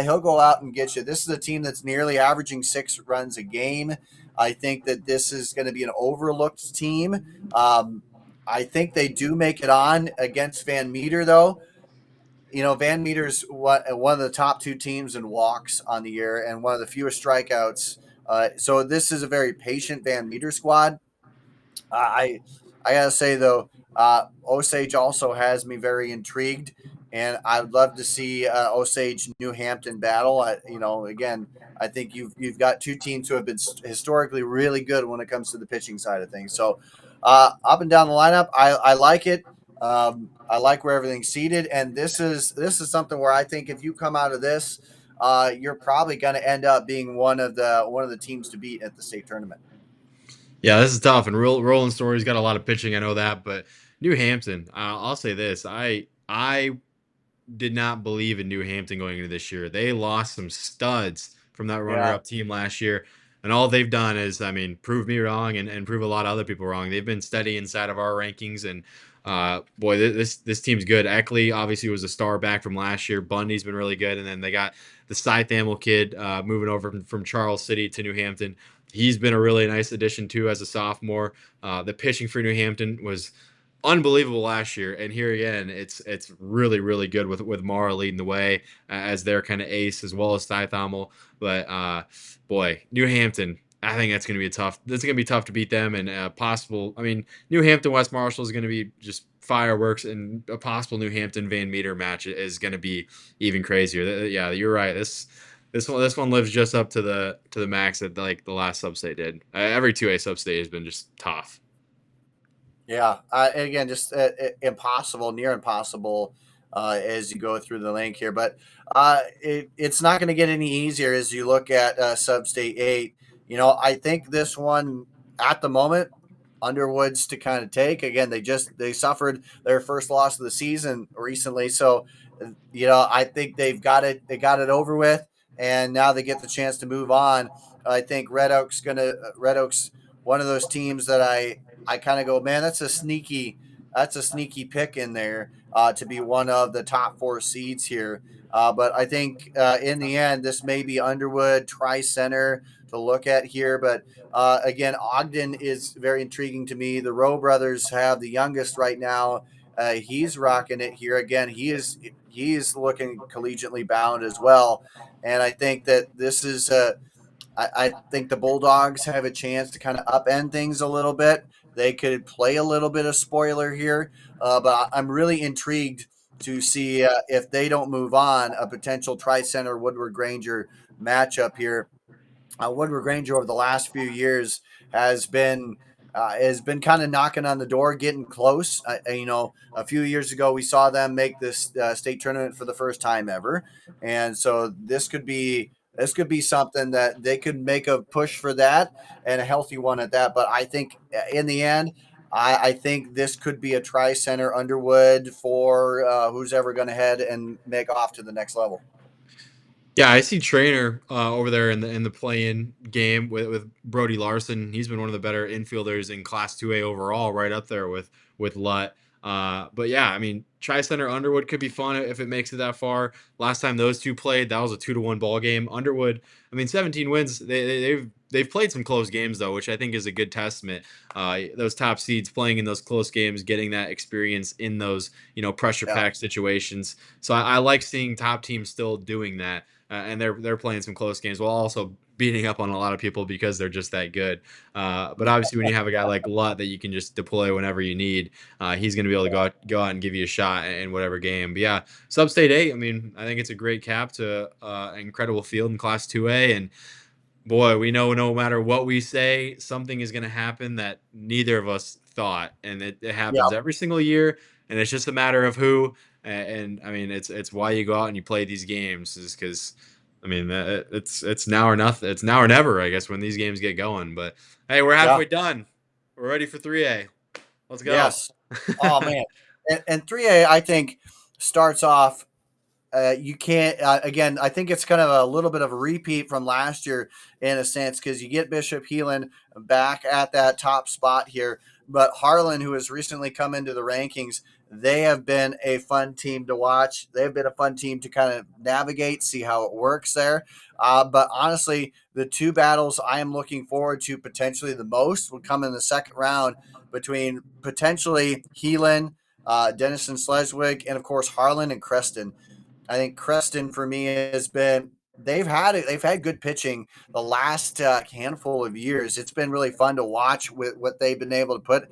he'll go out and get you. This is a team that's nearly averaging 6 runs a game. I think that this is going to be an overlooked team. I think they do make it on against Van Meter, though. Van Meter's one of the top 2 teams in walks on the year and one of the fewest strikeouts. So this is a very patient Van Meter squad. I I gotta say though, Osage also has me very intrigued, and I'd love to see Osage New Hampton battle. Again, I think you've got 2 teams who have been historically really good when it comes to the pitching side of things. So up and down the lineup, I like it. I like where everything's seated, and this is something where I think if you come out of this, you're probably going to end up being one of the teams to beat at the state tournament. Yeah, this is tough. And Roland Story's got a lot of pitching. I know that, but New Hampton. I'll say this: I did not believe in New Hampton going into this year. They lost some studs from that Yeah. runner-up team last year, and all they've done is, I mean, prove me wrong and prove a lot of other people wrong. They've been steady inside of our rankings, and boy, this team's good. Eckley obviously was a star back from last year. Bundy's been really good, and then they got the Scythamel kid moving over from Charles City to New Hampton. He's been a really nice addition too as a sophomore. The pitching for New Hampton was unbelievable last year, and here again, it's really really good with Mara leading the way as their kind of ace as well as Scythamel. But boy, New Hampton, I think that's going to be tough. That's going to be tough to beat them, and possible. I mean, New Hampton West Marshall is going to be just fireworks, and a possible New Hampton Van Meter match is going to be even crazier. Yeah, you're right. This one lives just up to the max that like the last substate did. Every 2A substate has been just tough. Yeah. Again, just impossible, near impossible, as you go through the link here. But it's not going to get any easier as you look at Substate 8. I think this one at the moment, Underwood's to kind of take. Again, they suffered their first loss of the season recently, so I think they got it over with, and now they get the chance to move on. I think Red Oaks one of those teams that I kind of go, man, that's a sneaky pick in there to be one of the top 4 seeds here. But I think in the end, this may be Underwood, Tri Center to look at here. But again, Ogden is very intriguing to me. The Rowe brothers have the youngest right now. He's rocking it here again. He is looking collegiately bound as well, and I think that this is I think the Bulldogs have a chance to kind of upend things a little bit. They could play a little bit of spoiler here, but I'm really intrigued to see if they don't move on a potential Tri Center Woodward Granger matchup here. Woodward Granger over the last few years has been kind of knocking on the door, getting close. A few years ago we saw them make this state tournament for the first time ever, and so this could be something that they could make a push for that and a healthy one at that. But I think in the end, I think this could be a tri-center Underwood for who's ever going to head and make off to the next level. Yeah, I see Trainer over there in the play-in game with Brody Larson. He's been one of the better infielders in Class 2A overall, right up there with Lutt. But yeah, I mean, Tri-Center Underwood could be fun if it makes it that far. Last time those two played, that was a 2-1 ball game. Underwood, I mean, 17 wins. They've played some close games though, which I think is a good testament. Those top seeds playing in those close games, getting that experience in those pressure Yeah, packed situations. So I like seeing top teams still doing that. And they're playing some close games while also beating up on a lot of people because they're just that good. But obviously, when you have a guy like Lutt that you can just deploy whenever you need, he's going to be able to go out and give you a shot in whatever game. But yeah, Substate 8. I mean, I think it's a great cap to an incredible field in Class 2A, and boy, we know no matter what we say, something is going to happen that neither of us thought, and it yeah, happens every single year. And it's just a matter of who. And I mean, it's why you go out and you play these games is because, I mean, it's now or nothing. It's now or never, I guess, when these games get going. But hey, we're yeah. halfway done. We're ready for 3A. Let's go. Yes. Oh man. And 3A, I think, starts off. You can't again. I think it's kind of a little bit of a repeat from last year in a sense because you get Bishop Heelan back at that top spot here, but Harlan, who has recently come into the rankings, they have been a fun team to watch. They've been a fun team to kind of navigate, see how it works there. But honestly, the two battles I am looking forward to potentially the most would come in the second round between potentially Heelan, Dennison Sleswig, and of course Harlan and Creston. I think Creston for me has been they've had good pitching the last handful of years. It's been really fun to watch with what they've been able to put.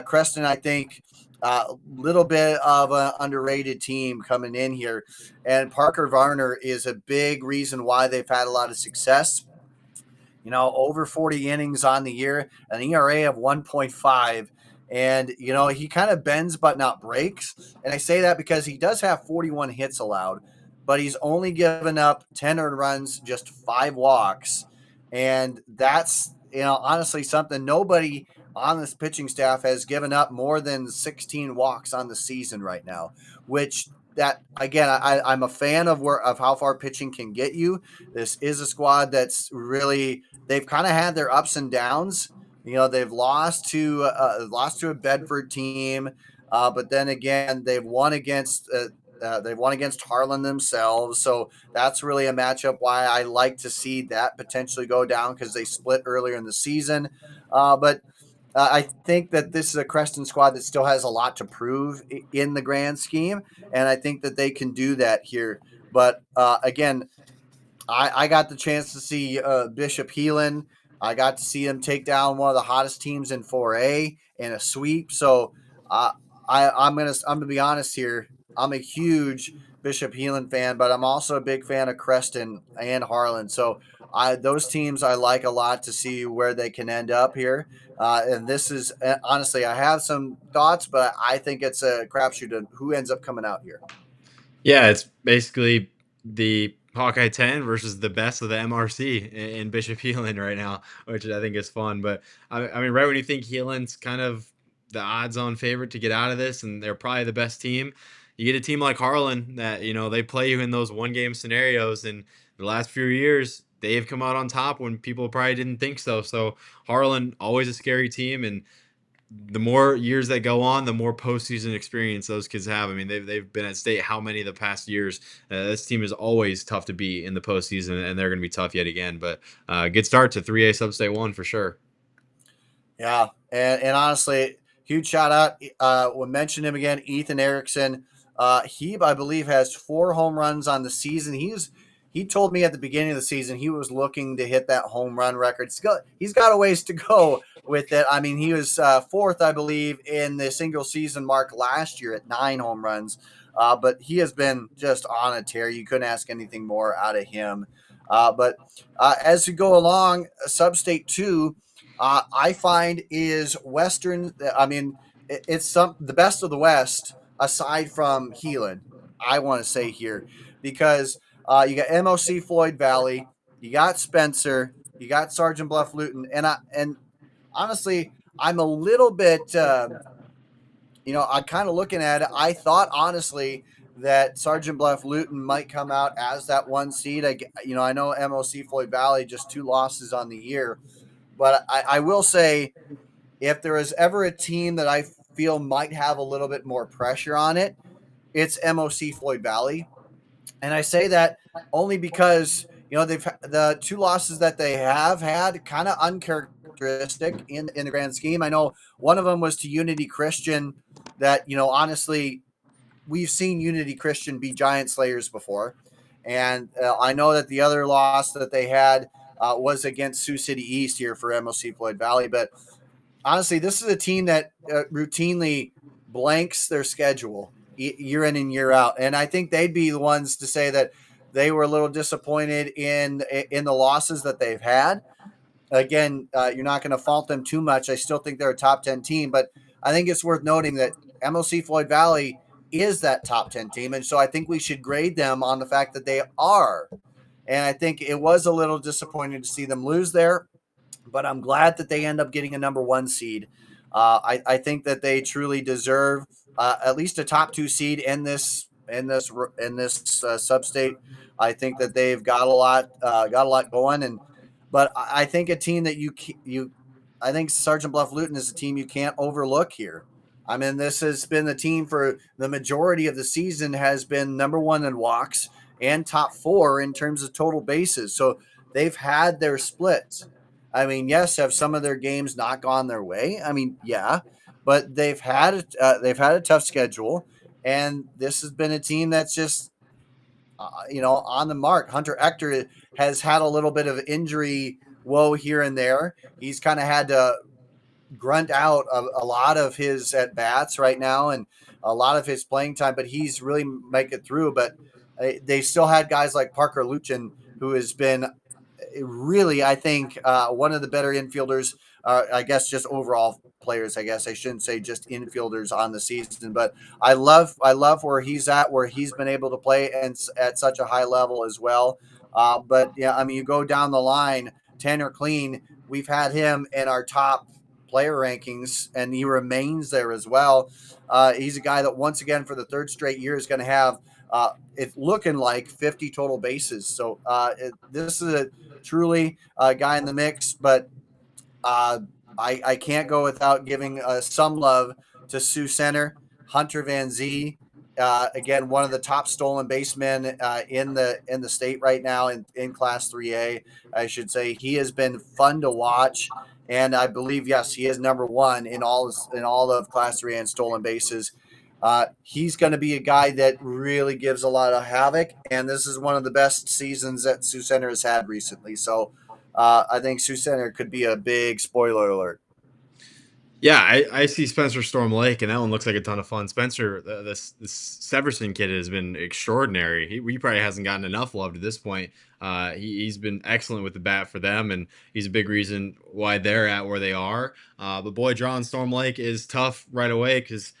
Creston, I think, a little bit of an underrated team coming in here, and Parker Varner is a big reason why they've had a lot of success. Over 40 innings on the year, an ERA of 1.5. And, he kind of bends but not breaks. And I say that because he does have 41 hits allowed, but he's only given up 10 earned runs, just 5 walks. And that's, honestly something nobody on this pitching staff has given up more than 16 walks on the season right now, which that again, I'm a fan of how far pitching can get you. This is a squad that's really they've kind of had their ups and downs. They've lost to a Bedford team, but then again, they've won against Harlan themselves. So that's really a matchup why I like to see that potentially go down because they split earlier in the season. But I think that this is a Creston squad that still has a lot to prove in the grand scheme, and I think that they can do that here. But again, I got the chance to see Bishop Heelan. I got to see him take down one of the hottest teams in 4A in a sweep. So I'm gonna be honest here. I'm a huge Bishop Heelan fan, but I'm also a big fan of Creston and Harlan. So those teams I like a lot to see where they can end up here. And this is honestly, I have some thoughts, but I think it's a crapshoot of who ends up coming out here. Yeah, it's basically the Hawkeye 10 versus the best of the MRC in Bishop Heelan right now, which I think is fun. But I mean, right when you think Heelan's kind of the odds-on favorite to get out of this, and they're probably the best team, you get a team like Harlan that they play you in those one-game scenarios, and the last few years they've come out on top when people probably didn't think so. So Harlan always a scary team, and the more years that go on, the more postseason experience those kids have. I mean, they've been at state how many the past years? This team is always tough to beat in the postseason, and they're going to be tough yet again. But good start to 3A Substate 1 for sure. Yeah, and honestly, huge shout out. We'll mention him again, Ethan Erickson. He, I believe, has 4 home runs on the season. He told me at the beginning of the season he was looking to hit that home run record. He's got a ways to go with it. I mean, he was fourth, I believe, in the single season mark last year at 9 home runs. But he has been just on a tear. You couldn't ask anything more out of him. But as we go along, Substate 2, I find is Western. I mean, it's the best of the West aside from Heelan. I want to say here because you got MOC Floyd Valley, you got Spencer, you got Sergeant Bluff Luton, and honestly, I'm a little bit, I'm kind of looking at it. I thought honestly that Sergeant Bluff Luton might come out as that 1 seed. I know MOC Floyd Valley just 2 losses on the year, but I will say if there is ever a team that I feel might have a little bit more pressure on it, it's MOC Floyd Valley. And I say that only because they've the 2 losses that they have had kind of uncharacteristic in the grand scheme. I know one of them was to Unity Christian. That honestly, we've seen Unity Christian be giant slayers before, and I know that the other loss that they had was against Sioux City East here for MOC Floyd Valley. But honestly, this is a team that routinely blanks their schedule year in and year out, and I think they'd be the ones to say that they were a little disappointed in the losses that they've had. Again, you're not going to fault them too much. I still think they're a top 10 team, but I think it's worth noting that MOC Floyd Valley is that top 10 team, and so I think we should grade them on the fact that they are. And I think it was a little disappointing to see them lose there, but I'm glad that they end up getting a number 1 seed. I think that they truly deserve at least a top 2 seed in this sub-state. I think that they've got a lot going, but I think a team that I think Sergeant Bluff Luton is a team you can't overlook here. I mean, this has been the team for the majority of the season, has been number 1 in walks and top 4 in terms of total bases. So they've had their splits. I mean, yes, have some of their games not gone their way? I mean, yeah, but they've had a tough schedule, and this has been a team that's just on the mark. Hunter Ector has had a little bit of injury woe here and there. He's kind of had to grunt out a lot of his at bats right now and a lot of his playing time, but he's really make it through. But they still had guys like Parker Luchin, who has been really, I think, one of the better infielders. I guess just overall players. I guess I shouldn't say just infielders on the season, but I love where he's at, where he's been able to play and at such a high level as well. But yeah, I mean, you go down the line, Tanner Clean. We've had him in our top player rankings, and he remains there as well. He's a guy that once again for the third straight year is going to have it's looking like 50 total bases. So this is a truly guy in the mix, but uh, I can't go without giving some love to Sioux Center, Hunter Van Zee. Again, one of the top stolen basemen in the state right now in Class 3A, I should say. He has been fun to watch, and I believe yes, he is number 1 in all of Class 3A in stolen bases. He's going to be a guy that really gives a lot of havoc, and this is one of the best seasons that Sioux Center has had recently. So I think Sioux Center could be a big spoiler alert. Yeah, I see Spencer Storm Lake, and that one looks like a ton of fun. Spencer, this Severson kid has been extraordinary. He probably hasn't gotten enough love to this point. He's been excellent with the bat for them, and he's a big reason why they're at where they are. But boy, drawing Storm Lake is tough right away because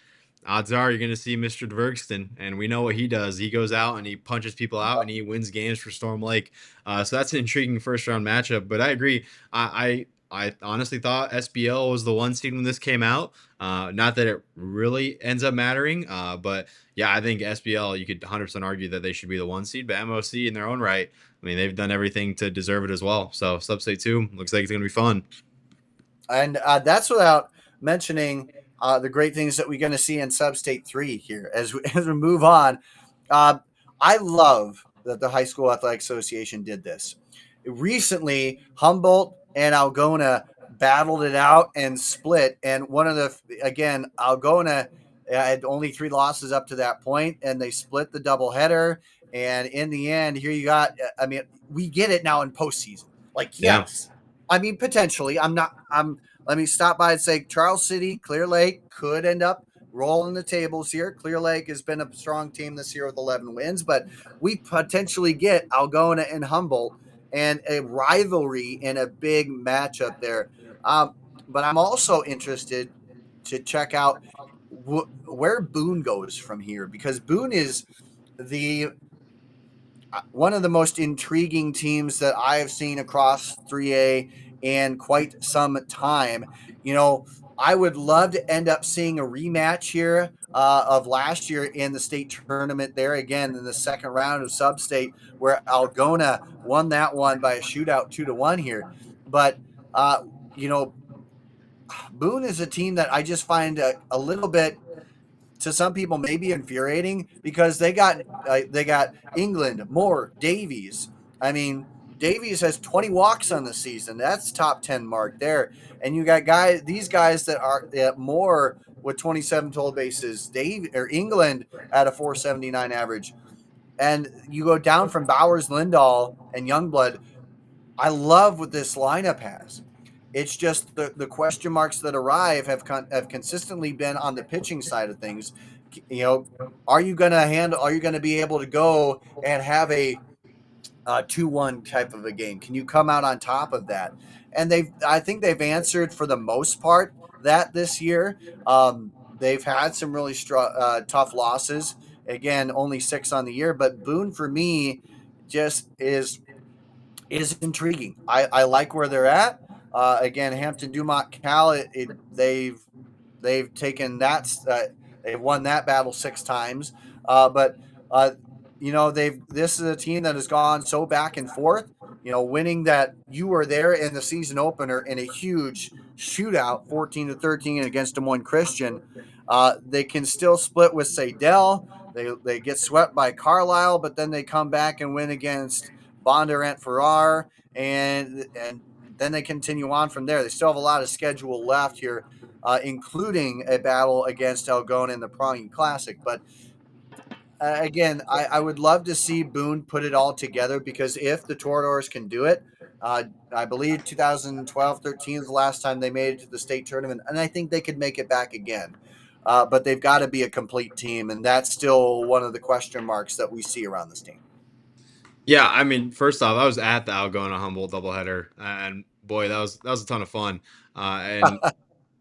odds are you're going to see Mr. Dvergston, and we know what he does. He goes out and he punches people out, and he wins games for Storm Lake. So that's an intriguing first round matchup. But I agree. I honestly thought SBL was the 1 seed when this came out. Not that it really ends up mattering, but yeah, I think SBL, you could 100% argue that they should be the 1 seed, but MOC in their own right, I mean, they've done everything to deserve it as well. So Substate 2 looks like it's going to be fun. And that's without mentioning the great things that we're going to see in Substate 3 here as we move on. I love that the High School Athletic Association did this. Recently, Humboldt and Algona battled it out and split. And again, Algona had only 3 losses up to that point, and they split the doubleheader. And in the end, here you got, I mean, we get it now in postseason. Like, yes. Yeah. I mean, potentially. Let me stop by and say Charles City, Clear Lake could end up rolling the tables here. Clear Lake has been a strong team this year with 11 wins, but we potentially get Algona and Humboldt and a rivalry and a big matchup there. But I'm also interested to check out where Boone goes from here, because Boone is one of the most intriguing teams that I have seen across 3A in quite some time. I would love to end up seeing a rematch here of last year in the state tournament there again in the second round of Substate, where Algona won that one by a shootout 2-1 here. But, uh, you know, Boone is a team that I just find a little bit, to some people, maybe infuriating, because they got England, Moore, Davies. I mean, Davies has 20 walks on the season. That's top 10 mark there. And you got these guys that are Moore with 27 total bases, England at a 479 average. And you go down from Bowers, Lindahl, and Youngblood. I love what this lineup has. It's just the question marks that arrive have consistently been on the pitching side of things. You know, are you going to handle? Are you going to be able to go and have a 2-1 type of a game? Can you come out on top of that? And I think they've answered for the most part that this year. They've had some really tough losses. Again, only 6 on the year, but Boone for me just is intriguing. I like where they're at. Again, Hampton Dumont Cal, they've taken that, they've won that battle 6 times. But this is a team that has gone so back and forth. Winning that, you were there in the season opener in a huge shootout, 14-13 against Des Moines Christian. They can still split with Sadell. They get swept by Carlisle, but then they come back and win against Bondurant Farrar, and then they continue on from there. They still have a lot of schedule left here, including a battle against Algona in the Prong Classic. But again, I would love to see Boone put it all together, because if the Toradors can do it, I believe 2012-13 is the last time they made it to the state tournament, and I think they could make it back again. But they've got to be a complete team, and that's still one of the question marks that we see around this team. Yeah, I mean, first off, I was at the Algona Humboldt doubleheader, and boy, that was a ton of fun. And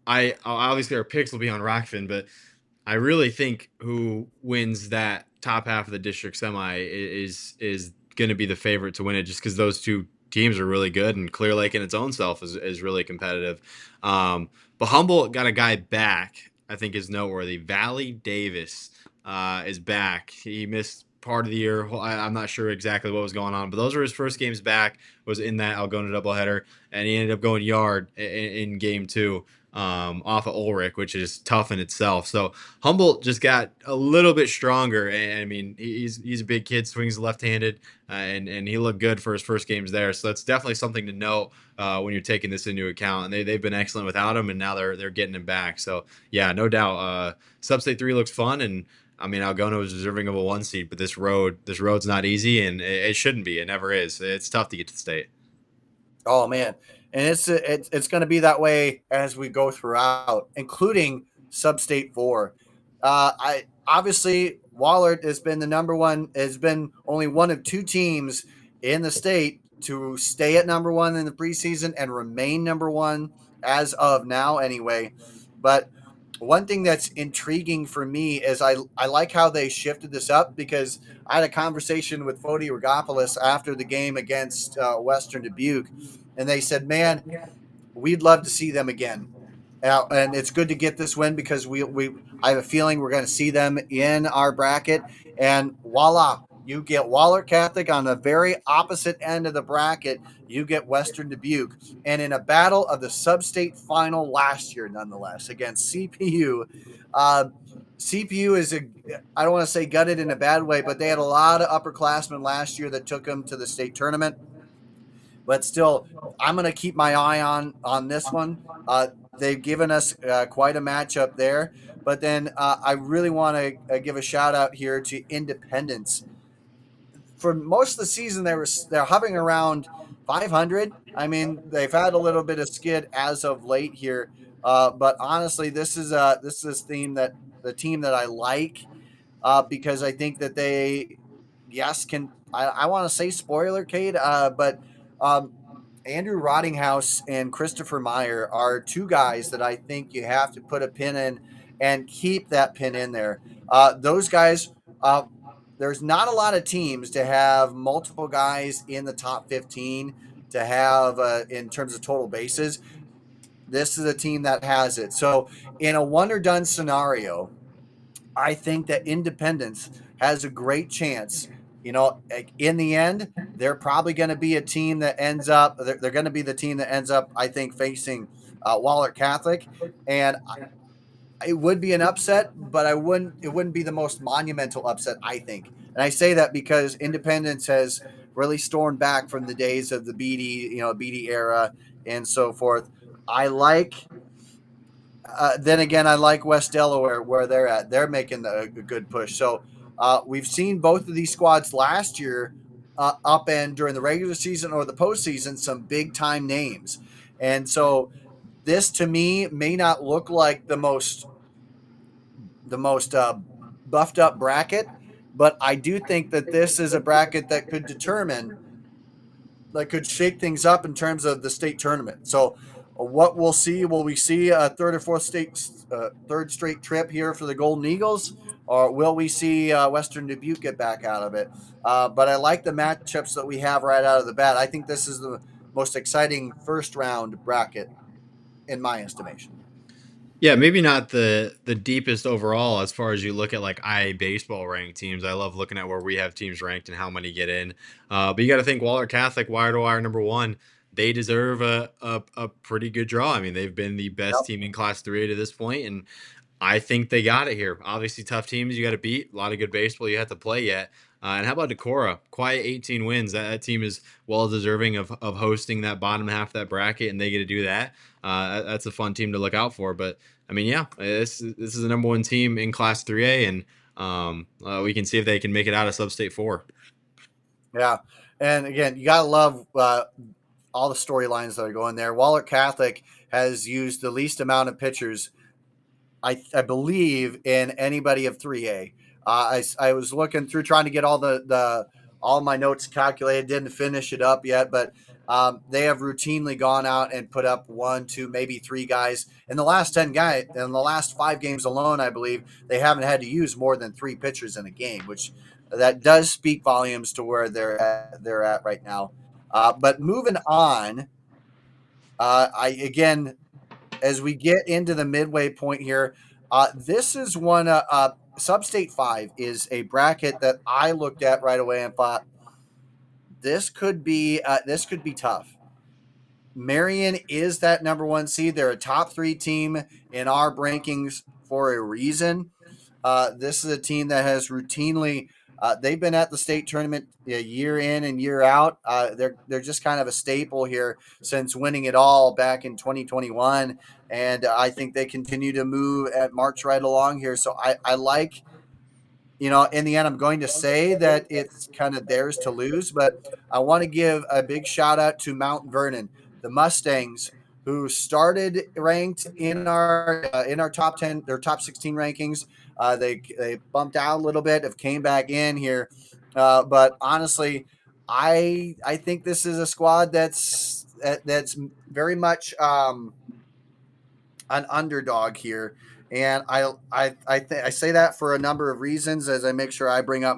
I obviously our picks will be on Rockfin, but I really think who wins that top half of the district semi is going to be the favorite to win it, just because those two teams are really good, and Clear Lake in its own self is really competitive. But Humboldt got a guy back, I think is noteworthy. Valley Davis is back. He missed part of the year. I'm not sure exactly what was going on, but those were his first games back, was in that Algona doubleheader, and he ended up going yard in game 2 off of Ulrich, which is tough in itself. So Humboldt just got a little bit stronger. And I mean, he's a big kid, swings left-handed, and he looked good for his first games there. So that's definitely something to note when you're taking this into account. And they've been excellent without him, and now they're getting him back. So yeah, no doubt. Substate 3 looks fun, and I mean, Algona was deserving of a 1 seed, but this road's not easy, and it shouldn't be. It never is. It's tough to get to state. Oh man, and it's going to be that way as we go throughout, including Substate 4. I obviously Wahlert has been the number one. Has been only one of 2 teams in the state to stay at number 1 in the preseason and remain number 1 as of now, anyway. But one thing that's intriguing for me is I like how they shifted this up, because I had a conversation with Fodi Rogopoulos after the game against Western Dubuque, and they said, man, we'd love to see them again. And it's good to get this win, because I have a feeling we're going to see them in our bracket. And voila, you get Wahlert Catholic on the very opposite end of the bracket. You get Western Dubuque. And in a battle of the Substate final last year, nonetheless, against CPU, CPU is I don't want to say gutted in a bad way, but they had a lot of upperclassmen last year that took them to the state tournament. But still, I'm going to keep my eye on this one. They've given us quite a matchup there. But then I really want to give a shout out here to Independence. For most of the season, they're hovering around 500. I mean, they've had a little bit of skid as of late here, but honestly, this is the team that I like, because I think that they, yes, can. I want to say spoiler, Cade, but um, Andrew Rottinghouse and Christopher Meyer are 2 guys that I think you have to put a pin in and keep that pin in there. Those guys, there's not a lot of teams to have multiple guys in the top 15 to have in terms of total bases. This is a team that has it. So in a one or done scenario, I think that Independence has a great chance. In the end, they're probably going to be a team that ends up. They're going to be the team that ends up, I think, facing Waller Catholic, and it would be an upset, but I wouldn't. It wouldn't be the most monumental upset, I think. And I say that because Independence has really stormed back from the days of the BD era and so forth. I like then again, I like West Delaware where they're at. They're making a good push. So we've seen both of these squads last year up and during the regular season or the postseason, some big time names. And so this to me may not look like the most buffed up bracket, but I do think that this is a bracket that could shake things up in terms of the state tournament. So, what we'll see, will we see a third straight trip here for the Golden Eagles, or will we see Western Dubuque get back out of it? But I like the matchups that we have right out of the bat. I think this is the most exciting first round bracket in my estimation. Yeah, maybe not the deepest overall as far as you look at like baseball ranked teams. I love looking at where we have teams ranked and how many get in. But you got to think Waller Catholic, wire to wire, number one. They deserve a pretty good draw. I mean, they've been the best Yep. team in Class 3A to this point, and I think they got it here. Obviously, tough teams you got to beat. A lot of good baseball you have to play yet. And how about Decorah? Quiet 18 wins. That team is well deserving of hosting that bottom half of that bracket, and they get to do that. That's a fun team to look out for. But I mean, yeah, this is the number one team in Class 3A, and we can see if they can make it out of Substate 4. Yeah. And again, you got to love all the storylines that are going there. Waller Catholic has used the least amount of pitchers, I believe, in anybody of 3A. I was looking through trying to get all my notes calculated. Didn't finish it up yet, but they have routinely gone out and put up one, two, maybe three guys in the last 10 guys. In the last 5 games alone, I believe they haven't had to use more than 3 pitchers in a game, which that does speak volumes to where they're at right now. But moving on, I again as we get into the midway point here, this is one. Substate 5 is a bracket that I looked at right away and thought this could be tough. Marion is that number one seed. They're a top 3 team in our rankings for a reason. This is a team that has routinely they've been at the state tournament year in and year out. They're just kind of a staple here since winning it all back in 2021, and I think they continue to march right along here. So I like. In the end, I'm going to say that it's kind of theirs to lose, but I want to give a big shout out to Mount Vernon, the Mustangs, who started ranked in our top 10, their top 16 rankings. They bumped out a little bit, have came back in here, but honestly, I think this is a squad that's very much an underdog here. And I say that for a number of reasons as I make sure I bring up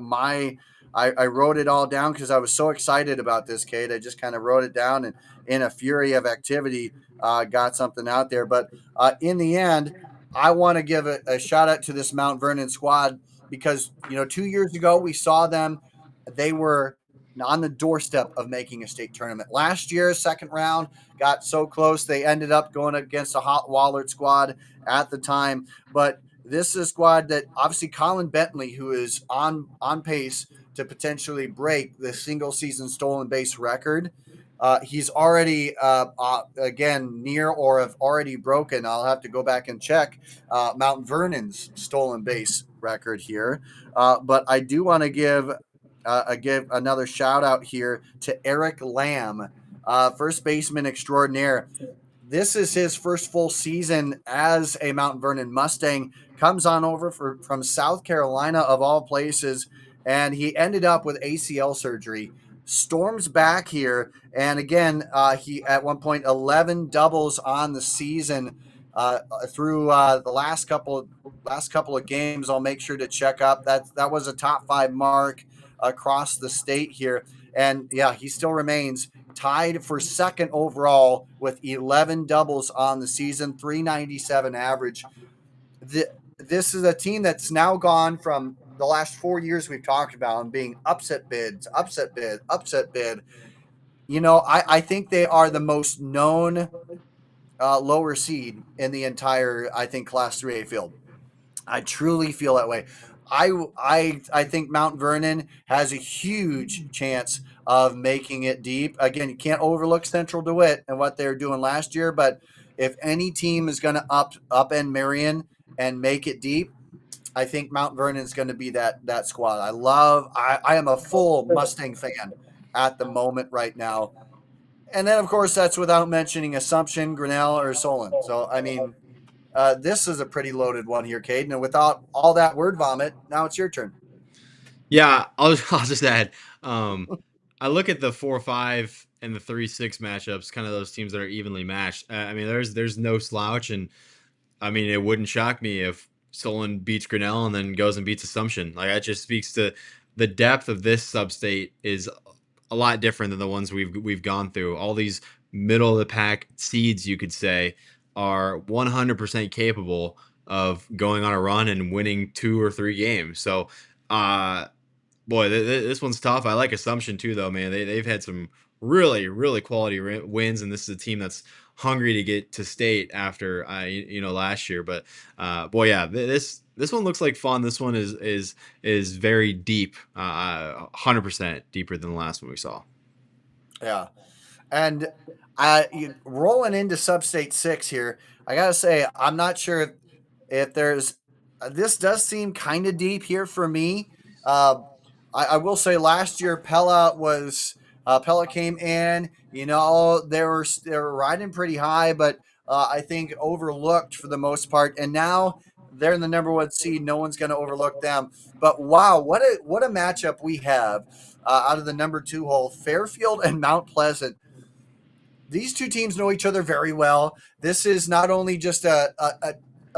I wrote it all down because I was so excited about this, Kate. I just kind of wrote it down and in a fury of activity got something out there. But in the end, I want to give a shout out to this Mount Vernon squad because 2 years ago we saw them. They were on the doorstep of making a state tournament. Last year, second round, got so close. They ended up going against a Hot Wallard squad at the time. But this is a squad that obviously Colin Bentley, who is on pace to potentially break the single season stolen base record. He's already, again, near or have already broken. I'll have to go back and check Mount Vernon's stolen base record here. But I do want to give another shout out here to Eric Lamb, first baseman extraordinaire. This is his first full season as a Mount Vernon Mustang. Comes on over from South Carolina of all places, and he ended up with ACL surgery. Storms back here, and again, he at one point 11 doubles on the season through the last couple of games. I'll make sure to check up that was a top 5 mark across the state here, and yeah, he still remains tied for second overall with 11 doubles on the season, 397 average. This is a team that's now gone from the last 4 years we've talked about and being upset bids, upset bid, upset bid. I think they are the most known lower seed in the entire, I think, Class 3A field. I truly feel that way. I think Mount Vernon has a huge chance of making it deep. Again, you can't overlook Central DeWitt and what they were doing last year, but if any team is going to upend Marion and make it deep, I think Mount Vernon is going to be that squad. I am a full Mustang fan at the moment right now. And then, of course, that's without mentioning Assumption, Grinnell, or Solon. So, I mean, this is a pretty loaded one here, Caden. And without all that word vomit, now it's your turn. Yeah, I'll just add. I look at the 4-5 and the 3-6 matchups, kind of those teams that are evenly matched. I mean, there's no slouch, and I mean, it wouldn't shock me if Solon beats Grinnell and then goes and beats Assumption. Like, that just speaks to the depth of this substate is a lot different than the ones we've gone through. All these middle of the pack seeds, you could say, are 100% capable of going on a run and winning 2 or 3 games. So, boy, this one's tough. I like Assumption too, though, man. They've had some really, really quality wins, and this is a team that's hungry to get to state after last year. But boy, yeah, this one looks like fun. This one is very deep, 100% deeper than the last one we saw. Yeah, and rolling into Substate 6 here, I gotta say I'm not sure if there's. This does seem kind of deep here for me. I will say last year Pella came in. They were riding pretty high, but I think overlooked for the most part. And now they're in the number 1 seed. No one's going to overlook them. But wow, what a matchup we have out of the number 2 hole, Fairfield and Mount Pleasant. These two teams know each other very well. This is not only just a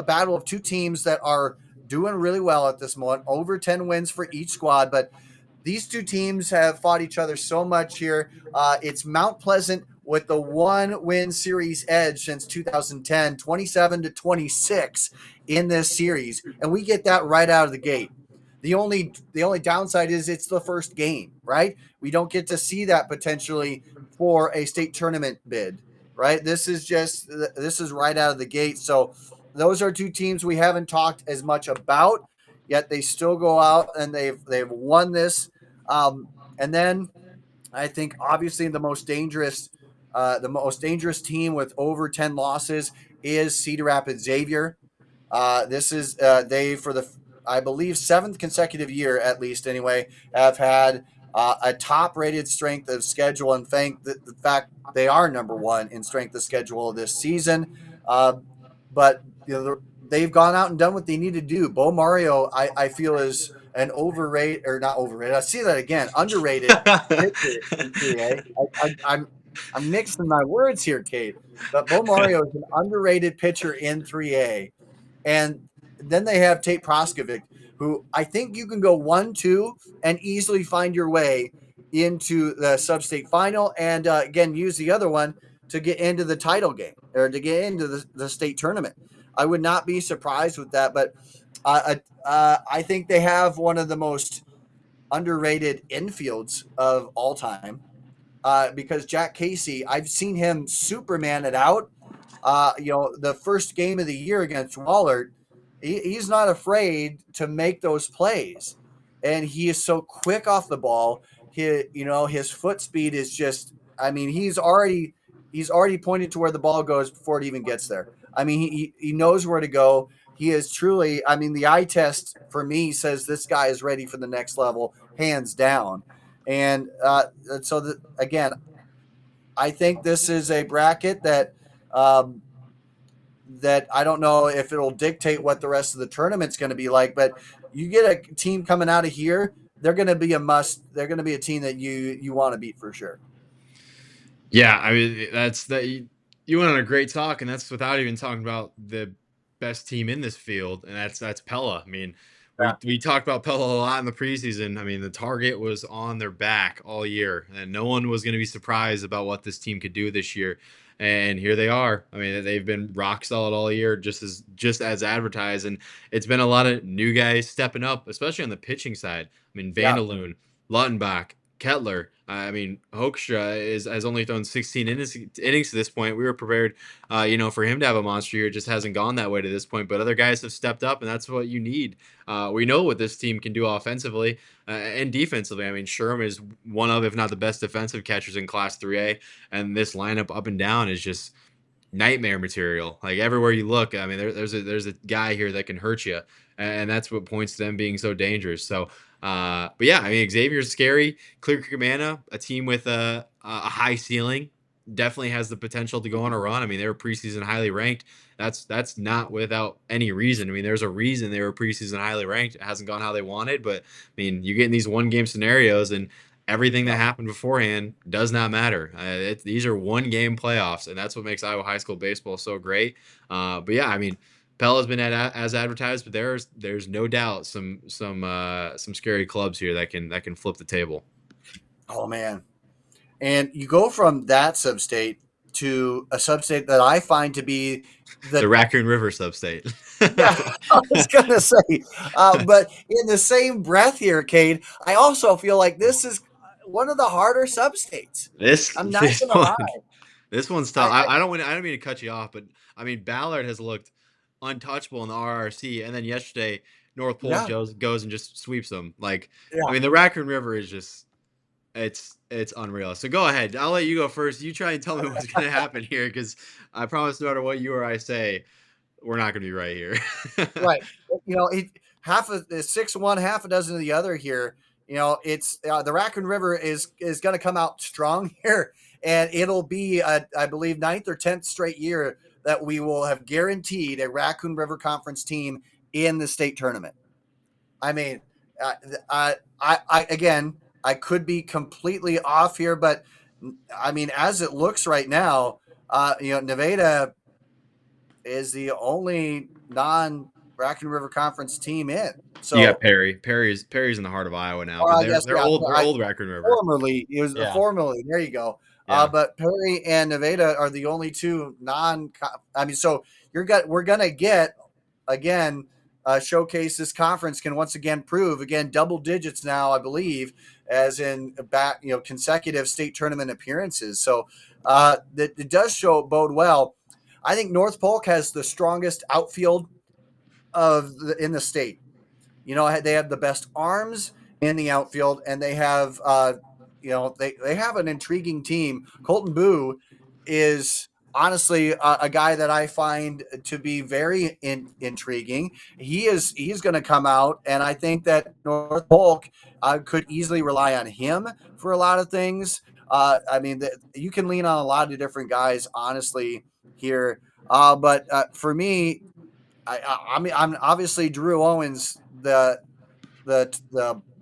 battle of two teams that are doing really well at this moment, over 10 wins for each squad, but these two teams have fought each other so much here. It's Mount Pleasant with the 1-win series edge since 2010, 27-26 in this series, and we get that right out of the gate. The only downside is it's the first game, right? We don't get to see that potentially for a state tournament bid, right? This is right out of the gate. So those are two teams we haven't talked as much about, yet they still go out and they've won this. And then I think obviously the most dangerous team with over 10 losses is Cedar Rapids Xavier. This is they, for the, I believe, 7th consecutive year, at least anyway, have had a top-rated strength of schedule, and the fact they are number 1 in strength of schedule this season. But they've gone out and done what they need to do. Bo Mario, I feel, is an overrated, or not overrated. I see that again, underrated pitcher in 3A. I'm mixing my words here, Kate. But Bo Mario is an underrated pitcher in 3A. And then they have Tate Proskovic, who I think you can go 1-2 and easily find your way into the sub-state final, and again, use the other one to get into the title game or to get into the state tournament. I would not be surprised with that, but I think they have one of the most underrated infields of all time because Jack Casey, I've seen him Superman it out. The first game of the year against Wahlert, he's not afraid to make those plays, and he is so quick off the ball. His foot speed is just. I mean, he's already pointed to where the ball goes before it even gets there. I mean, he knows where to go. He is truly. I mean, the eye test for me says this guy is ready for the next level, hands down. And again, I think this is a bracket that I don't know if it'll dictate what the rest of the tournament's going to be like, but you get a team coming out of here, they're going to be a must. They're going to be a team that you want to beat for sure. Yeah, I mean, that's that. You went on a great talk, and that's without even talking about the best team in this field, and that's Pella. I mean, we talked about Pella a lot in the preseason. I mean, the target was on their back all year, and no one was going to be surprised about what this team could do this year. And here they are. I mean, they've been rock solid all year, just as advertised. And it's been a lot of new guys stepping up, especially on the pitching side. I mean, Yeah. Vandaloon, Luttenbach, Kettler. I mean, Hoekstra has only thrown 16 innings to this point. We were prepared, for him to have a monster year. It just hasn't gone that way to this point. But other guys have stepped up, and that's what you need. We know what this team can do offensively and defensively. I mean, Sherm is one of, if not the best defensive catchers in Class 3A, and this lineup up and down is just nightmare material. Like everywhere you look, I mean, there's a guy here that can hurt you, and that's what points to them being so dangerous. So, but yeah, I mean, Xavier's scary. Clear Creek Amana, a team with a high ceiling, definitely has the potential to go on a run. I mean, they were preseason highly ranked. That's not without any reason. I mean, there's a reason they were preseason highly ranked. It hasn't gone how they wanted, but I mean, you get in these one game scenarios and everything that happened beforehand does not matter. These are one game playoffs, and that's what makes Iowa high school baseball so great. But yeah, I mean, Pella's been as advertised, but there's no doubt some scary clubs here that can flip the table. Oh man. And you go from that substate to a substate that I find to be The Raccoon River substate. yeah, I was gonna say, but in the same breath here, Cade, I also feel like this is one of the harder substates. I'm not This gonna one, lie. this one's tough. I don't mean to cut you off, but I mean Ballard has looked untouchable in the RRC, and then yesterday North Pole Yeah, goes and just sweeps them. Like, I yeah. mean, the Raccoon River is just it's unreal. So go ahead. I'll let you go first. You try and tell me what's going to happen here, because I promise no matter what you or I say, we're not going to be right here. Right. Half of the 6-1, half a dozen of the other here. It's the Raccoon River is going to come out strong here, and it'll be, I believe, 9th or 10th straight year that we will have guaranteed a Raccoon River Conference team in the state tournament. I mean, again, I could be completely off here, but I mean, as it looks right now, Nevada is the only non-Raccoon River Conference team in. So You got Perry. Perry's in the heart of Iowa now, but they're old. They're old Raccoon River. Formerly, it was formerly. There you go. Yeah. But Perry and Nevada are the only two non. I mean, so we're gonna get again. Showcase this conference can once again prove again double digits now, I believe, as in back consecutive state tournament appearances. So that it does bode well. I think North Polk has the strongest outfield in the state. They have the best arms in the outfield, and they have they have an intriguing team. Colton Boo is honestly a guy that I find to be very intriguing. He's going to come out, and I think that North Polk could easily rely on him for a lot of things. I mean, you can lean on a lot of different guys, honestly, here. But for me, I mean, I'm obviously Drew Owens, the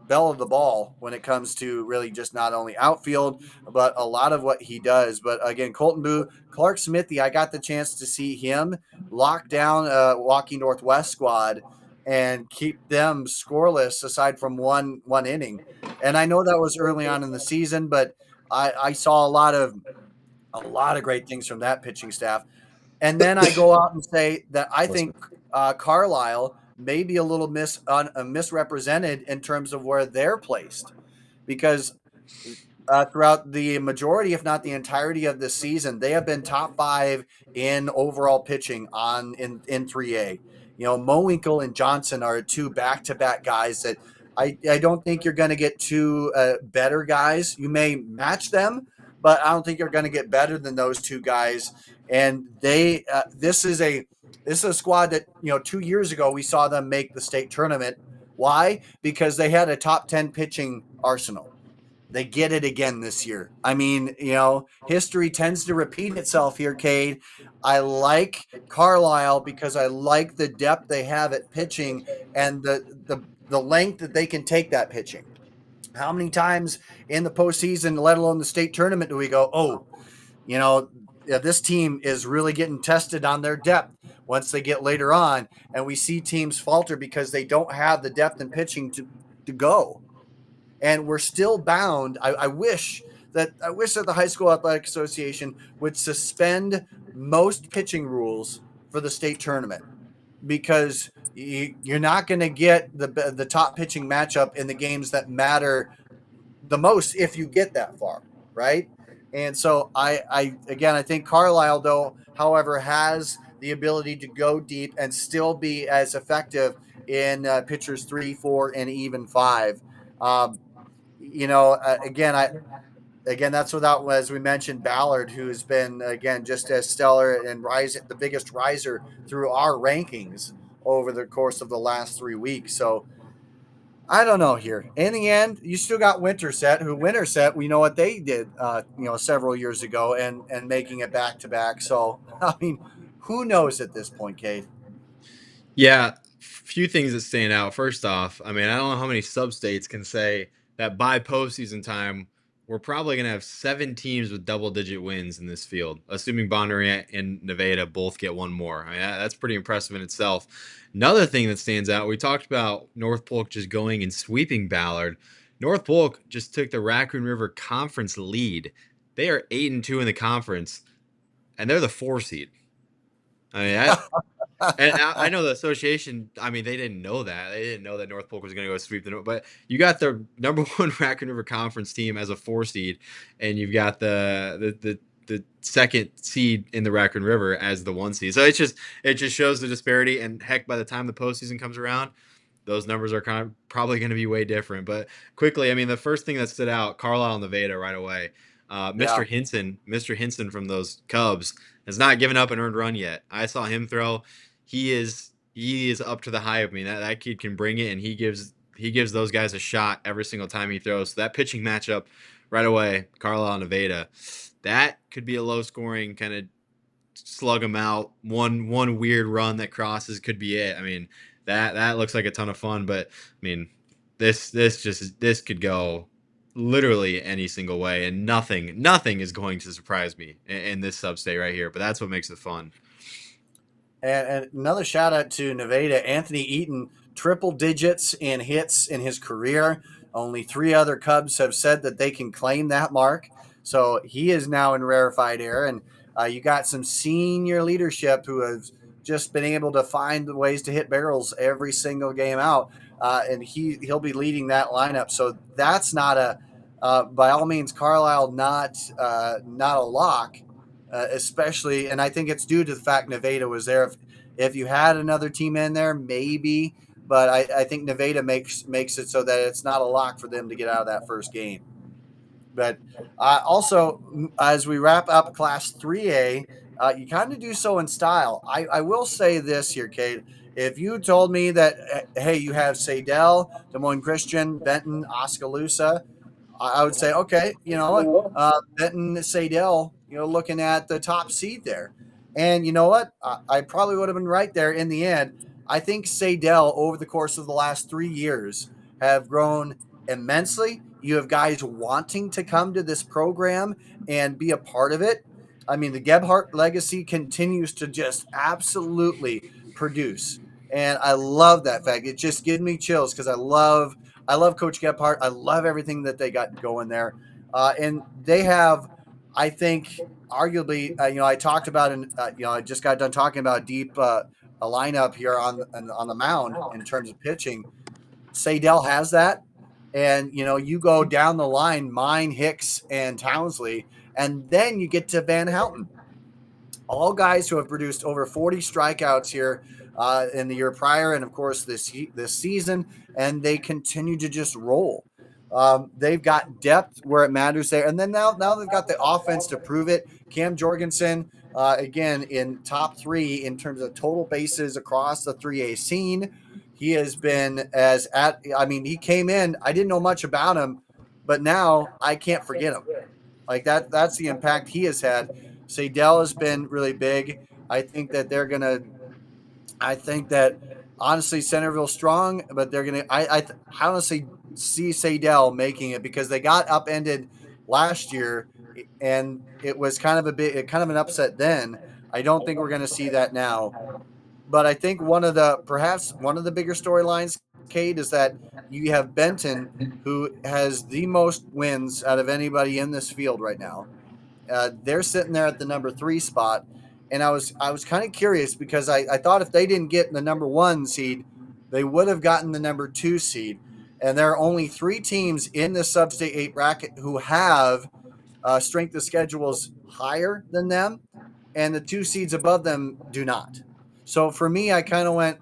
bell of the ball when it comes to really just not only outfield, but a lot of what he does. But again, Colton Boo, Clark Smithy, I got the chance to see him lock down a Walking Northwest squad and keep them scoreless aside from one inning. And I know that was early on in the season, but I saw a lot of great things from that pitching staff. And then I go out and say that I think Carlisle may be a little misrepresented in terms of where they're placed, because throughout the majority, if not the entirety of this season, they have been top 5 in overall pitching in 3A. Mowinkle and Johnson are two back-to-back guys that I don't think you're going to get two better guys. You may match them, but I don't think you're going to get better than those two guys. And this is a squad that 2 years ago we saw them make the state tournament. Why? Because they had a top 10 pitching arsenal. They get it again this year. I mean, history tends to repeat itself here, Cade. I like Carlisle because I like the depth they have at pitching and the length that they can take that pitching. How many times in the postseason, let alone the state tournament, do we go, this team is really getting tested on their depth once they get later on, and we see teams falter because they don't have the depth and pitching to go. And we're still bound. I wish that the High School Athletic Association would suspend most pitching rules for the state tournament, because you're not going to get the top pitching matchup in the games that matter the most if you get that far, right? And so I think Carlisle, though, however, has the ability to go deep and still be as effective in pitchers 3, 4, and even 5. Um, again, that's without, as we mentioned, Ballard, who's been again just as stellar and the biggest riser through our rankings over the course of the last 3 weeks. So I don't know here. In the end, you still got Winterset. We know what they did, several years ago, and making it back to back. So I mean, who knows at this point, Cade? Yeah, few things that stand out. First off, I mean, I don't know how many substates can say that by postseason time, we're probably going to have 7 teams with double-digit wins in this field, assuming Bonnaroo and Nevada both get one more. I mean, that's pretty impressive in itself. Another thing that stands out, we talked about North Polk just going and sweeping Ballard. North Polk just took the Raccoon River Conference lead. They are 8-2 in the conference, and they're the 4 seed. I mean, and I know the association, I mean, they didn't know that. They didn't know that North Polk was going to go sweep the North. But you got the number 1 Raccoon River Conference team as a 4 seed, and you've got the second seed in the Raccoon River as the 1 seed. So it just shows the disparity. And heck, by the time the postseason comes around, those numbers are kind of probably going to be way different. But quickly, I mean, the first thing that stood out, Carlisle and Nevada right away. Mr. Hinson from those Cubs has not given up an earned run yet. I saw him throw. He is up to the hype. I mean, that kid can bring it, and he gives those guys a shot every single time he throws. So that pitching matchup right away, Carlisle Nevada, that could be a low scoring kind of slug them out. One weird run that crosses could be it. I mean, that looks like a ton of fun. But I mean, this could go literally any single way, and nothing is going to surprise me in this sub-state right here. But that's what makes it fun. And another shout out to Nevada. Anthony Eaton, triple digits in hits in his career. Only 3 other Cubs have said that they can claim that mark. So he is now in rarefied air. And you got some senior leadership who have just been able to find ways to hit barrels every single game out. And he'll be leading that lineup. So that's not by all means, Carlisle not a lock. Especially, and I think it's due to the fact Nevada was there. If you had another team in there, maybe, but I think Nevada makes it so that it's not a lock for them to get out of that first game. But also, as we wrap up Class 3A, you kind of do so in style. I will say this here, Kate. If you told me that, hey, you have Sadell, Des Moines Christian, Benton, Oskaloosa, I would say, okay, you know what, Benton, Sadell, looking at the top seed there. And you know what? I probably would have been right there in the end. I think Sadell, over the course of the last 3 years, have grown immensely. You have guys wanting to come to this program and be a part of it. I mean, the Gebhardt legacy continues to just absolutely produce. And I love that fact. It just gives me chills because I love Coach Gebhardt. I love everything that they got going there. And they have, I think, arguably, I talked about, I just got done talking about deep a lineup here on the mound in terms of pitching. Sadell has that. And, you go down the line, Mine, Hicks, and Townsley, and then you get to Van Houten. All guys who have produced over 40 strikeouts here in the year prior, and of course this season, and they continue to just roll. They've got depth where it matters there, and then now they've got the offense to prove it. Cam Jorgensen, again, in top 3 in terms of total bases across the 3A scene. He has been he came in, I didn't know much about him, but now I can't forget him. Like that's the impact he has had. Sadell has been really big. I think that honestly Centerville's strong, but they're gonna. I honestly see Sadell making it because they got upended last year and it was kind of an upset then. I don't think we're going to see that now. But I think perhaps one of the bigger storylines, Kate, is that you have Benton, who has the most wins out of anybody in this field right now. They're sitting there at the number 3 spot, and I was kind of curious because I thought if they didn't get the number 1 seed, they would have gotten the number 2 seed. And there are only 3 teams in the Substate 8 bracket who have strength of schedules higher than them, and the 2 seeds above them do not. So for me, I kind of went.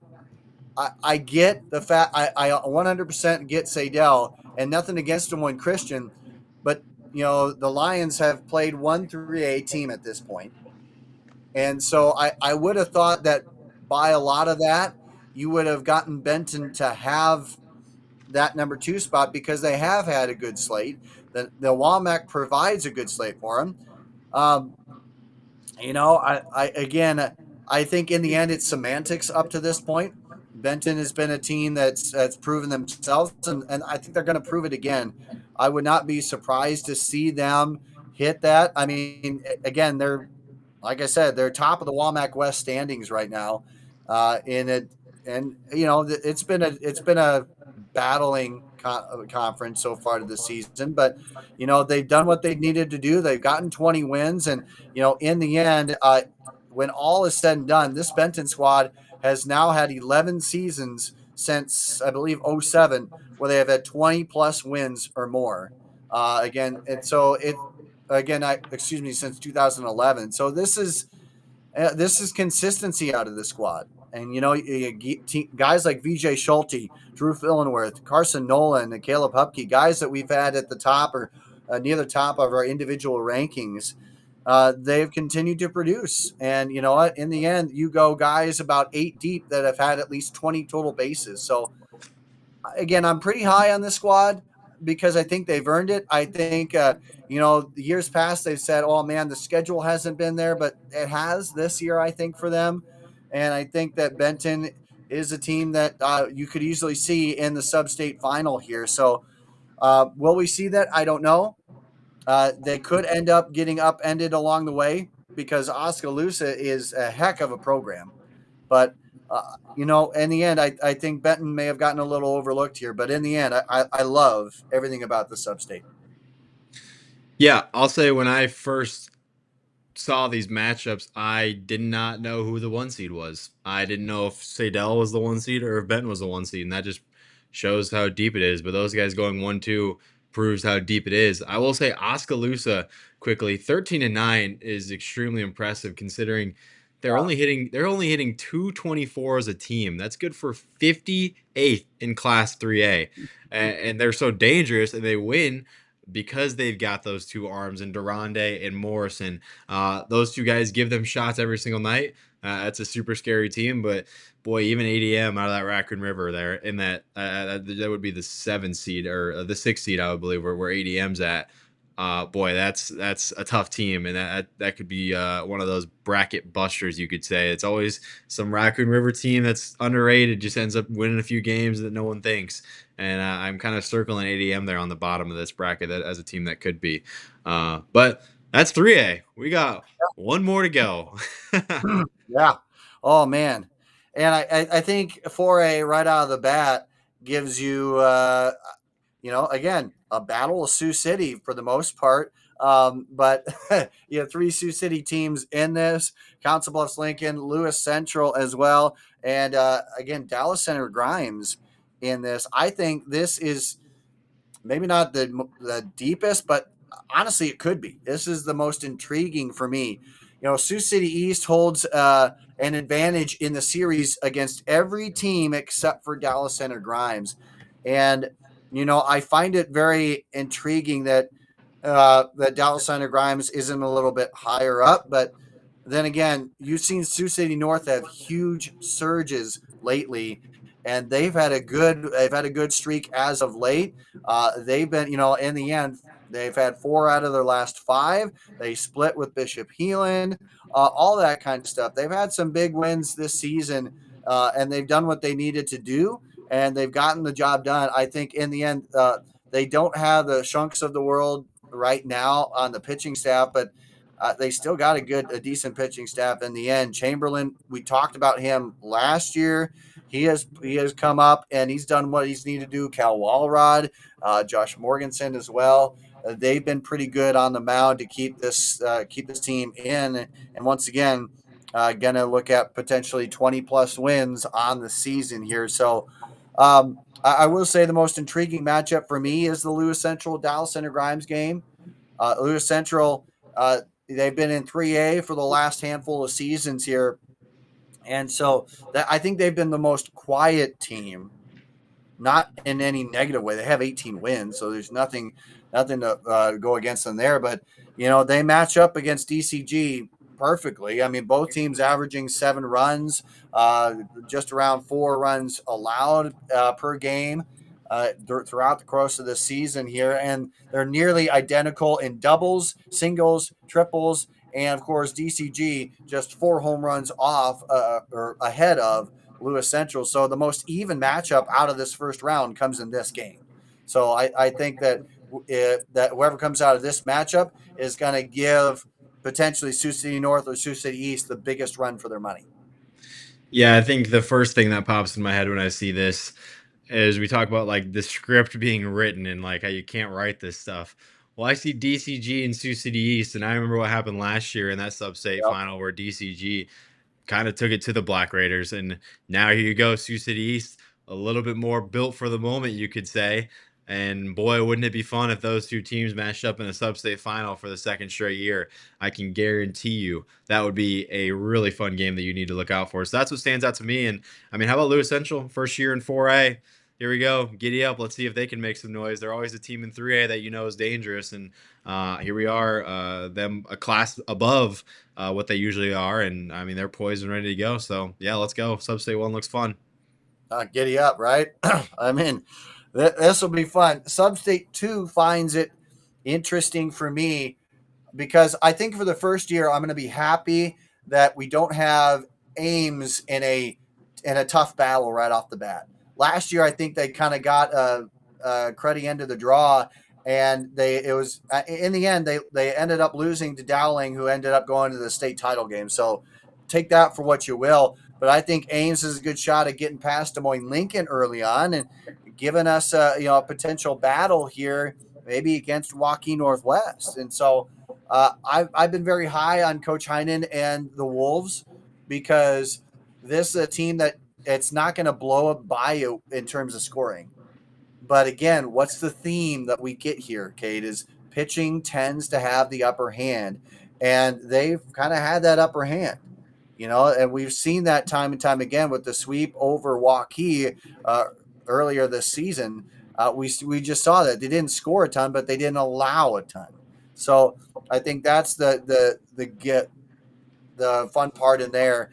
I get the fact I 100% get Sadell, and nothing against them when Christian, but the Lions have played 1 3A team at this point, and so I would have thought that by a lot of that you would have gotten Benton to have that number 2 spot because they have had a good slate. The WAMAC provides a good slate for them. Um, I think in the end it's semantics up to this point. Benton has been a team that's proven themselves, and I think they're going to prove it again. I would not be surprised to see them hit that. I mean, again, they're like I said, they're top of the WAMAC West standings right now. In it, and it's been a battling conference so far to this season, but they've done what they needed to do. They've gotten 20 wins, and in the end, when all is said and done, this Benton squad has now had 11 seasons since I believe '07 where they have had 20 plus wins or more. Since 2011. So this is consistency out of the squad. And guys like VJ Schulte, Drew Fillenworth, Carson Nolan, and Caleb Hupke, guys that we've had at the top or near the top of our individual rankings, they've continued to produce. And you know what? In the end, you go guys about 8 deep that have had at least 20 total bases. So again, I'm pretty high on this squad because I think they've earned it. I think, the years past they've said, oh man, the schedule hasn't been there, but it has this year, I think, for them. And I think that Benton is a team that you could easily see in the sub-state final here. So will we see that? I don't know. They could end up getting upended along the way because Oskaloosa is a heck of a program. But in the end, I think Benton may have gotten a little overlooked here. But in the end, I love everything about the sub-state. Yeah, I'll say when I first saw these matchups, I did not know who the 1 seed was. I didn't know if Sadell was the 1 seed or if Benton was the 1 seed, and that just shows how deep it is. But those guys going 1-2 proves how deep it is. I will say Oskaloosa quickly, 13-9 is extremely impressive considering they're only hitting 224 as a team. That's good for 58th in Class 3A, and they're so dangerous, and they win because they've got those 2 arms in Durande and Morrison. Those 2 guys give them shots every single night. That's a super scary team, but boy, even ADM out of that Raccoon River there in that would be the 7 seed or the 6 seed, I would believe, where ADM's at. Boy, that's a tough team, and that could be one of those bracket busters, you could say. It's always some Raccoon River team that's underrated, just ends up winning a few games that no one thinks. And I'm kind of circling ADM there on the bottom of this bracket as a team that could be. But that's 3A. We got one more to go. Yeah. Oh man. And I think 4A right out of the bat gives you again, a battle of Sioux City for the most part. But you have 3 Sioux City teams in this: Council Bluffs, Lincoln, Lewis Central as well, and again Dallas Center Grimes in this. I think this is maybe not the deepest, but honestly, it could be. This is the most intriguing for me. Sioux City East holds an advantage in the series against every team except for Dallas Center Grimes, and I find it very intriguing that that Dallas Center Grimes isn't a little bit higher up. But then again, you've seen Sioux City North have huge surges lately, and they've had a good streak as of late. They've been, in the end, they've had 4 out of their last 5. They split with Bishop Heelan, all that kind of stuff. They've had some big wins this season, and they've done what they needed to do, and they've gotten the job done. I think in the end, they don't have the Shunks of the world right now on the pitching staff, but they still got a decent pitching staff in the end. Chamberlain, we talked about him last year. He has come up and he's done what he's needed to do. Cal Walrod, Josh Morganson as well. They've been pretty good on the mound to keep this team in. And once again, going to look at potentially 20 plus wins on the season here. So I will say the most intriguing matchup for me is the Lewis Central Dallas Center Grimes game. Lewis Central, they've been in 3A for the last handful of seasons here. And so I think they've been the most quiet team, not in any negative way. They have 18 wins, so there's nothing to go against them there. But they match up against DCG perfectly. I mean, both teams averaging 7 runs, just around 4 runs allowed per game throughout the course of the season here, and they're nearly identical in doubles, singles, triples. And of course, DCG just 4 home runs off or ahead of Lewis Central. So the most even matchup out of this first round comes in this game. So I think that whoever comes out of this matchup is going to give potentially Sioux City North or Sioux City East the biggest run for their money. Yeah, I think the first thing that pops in my head when I see this is we talk about like the script being written and like how you can't write this stuff. Well, I see DCG and Sioux City East, and I remember what happened last year in that Substate Yep. final where DCG kind of took it to the Black Raiders, and now here you go, Sioux City East, a little bit more built for the moment, you could say. And boy, wouldn't it be fun if those two teams matched up in a sub-state final for the second straight year. I can guarantee you that would be a really fun game that you need to look out for. So that's what stands out to me. And I mean, how about Lewis Central, first year in 4A? Here we go. Giddy up. Let's see if they can make some noise. They're always a team in 3A that is dangerous. And here we are, them a class above what they usually are. And I mean, they're poised and ready to go. So yeah, let's go. Sub-state 1 looks fun. Giddy up, right? I mean, this will be fun. Substate 2 finds it interesting for me because I think for the first year, I'm going to be happy that we don't have Ames in a tough battle right off the bat. Last year, I think they kind of got a cruddy end of the draw, and in the end they ended up losing to Dowling, who ended up going to the state title game. So take that for what you will. But I think Ames is a good shot at getting past Des Moines Lincoln early on and giving us a potential battle here, maybe against Waukee Northwest. And so I've been very high on Coach Heinen and the Wolves because this is a team that it's not going to blow up by you in terms of scoring. But again, what's the theme that we get here, Kate, is pitching tends to have the upper hand, and they've kind of had that upper hand. And we've seen that time and time again with the sweep over Waukee earlier this season. We just saw that they didn't score a ton, but they didn't allow a ton. So I think that's the fun part in there.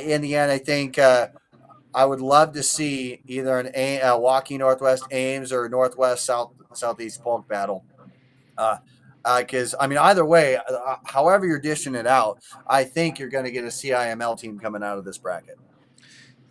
In the end, I think I would love to see either an Waukee Northwest Ames or Northwest Southeast Polk battle. Because I mean, either way, however you're dishing it out, I think you're going to get a CIML team coming out of this bracket.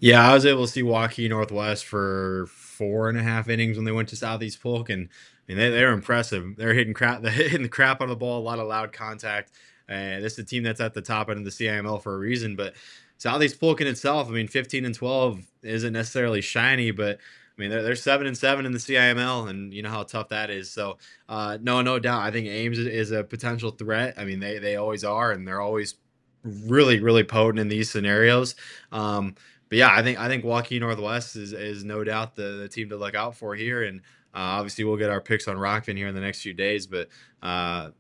Yeah, I was able to see Waukee Northwest for 4.5 innings when they went to Southeast Polk, and I mean they're impressive. They're hitting the crap out of the ball, a lot of loud contact. And this is a team that's at the top end of the CIML for a reason. But Southeast Polk in itself, I mean, 15-12 isn't necessarily shiny, but I mean, they're 7-7 in the CIML, and you know how tough that is. So, no doubt. I think Ames is a potential threat. I mean, they always are, and they're always really, really potent in these scenarios. But yeah, I think Waukee Northwest is no doubt the team to look out for here, and obviously we'll get our picks on Rockfin here in the next few days. But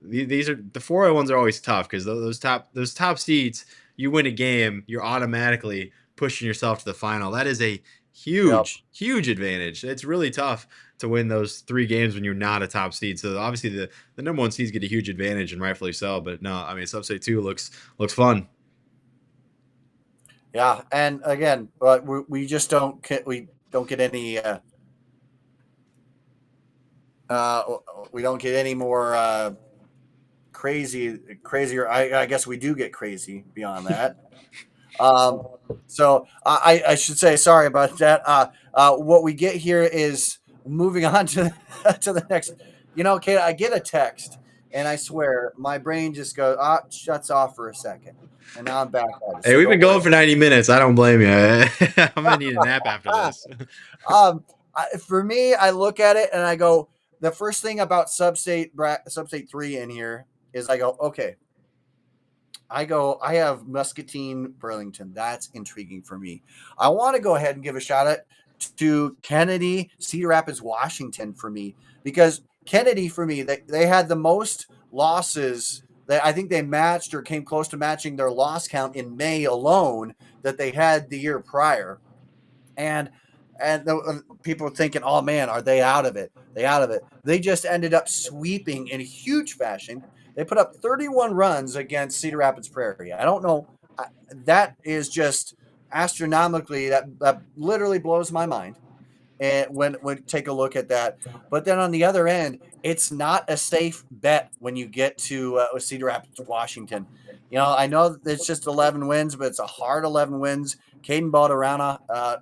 these are the 4A ones are always tough because those top seeds, you win a game, you're automatically pushing yourself to the final. That is a huge advantage. It's really tough to win those 3 games when you're not a top seed. So obviously the number 1 seeds get a huge advantage, and rightfully so. But no, I mean, Substate 2 looks fun. Yeah, and again, but we just don't get any we don't get any more crazier. I guess we do get crazy beyond that. So I should say sorry about that. What we get here is moving on to the next Kate, I get a text, and I swear my brain just goes, shuts off for a second, and now I'm back at it. Hey, So we've been don't worry going for 90 minutes. I don't blame you. I'm gonna need a nap after about this. it. For me, I look at it and I go, the first thing about Substate 3 in here is I go, okay, I have Muscatine Burlington. That's intriguing for me. I want to go ahead and give a shout out to Kennedy, Cedar Rapids, Washington for me, because Kennedy for me, they had the most losses that I think they matched or came close to matching their loss count in May alone that they had the year prior. And people were thinking, oh man, are they out of it? They out of it. They just ended up sweeping in huge fashion. They put up 31 runs against Cedar Rapids Prairie. I don't know. That is just astronomically. That literally blows my mind. And when take a look at that, but then on the other end, it's not a safe bet when you get to Cedar Rapids, Washington. I know that it's just 11 wins, but it's a hard 11 wins. Caden Balderrama,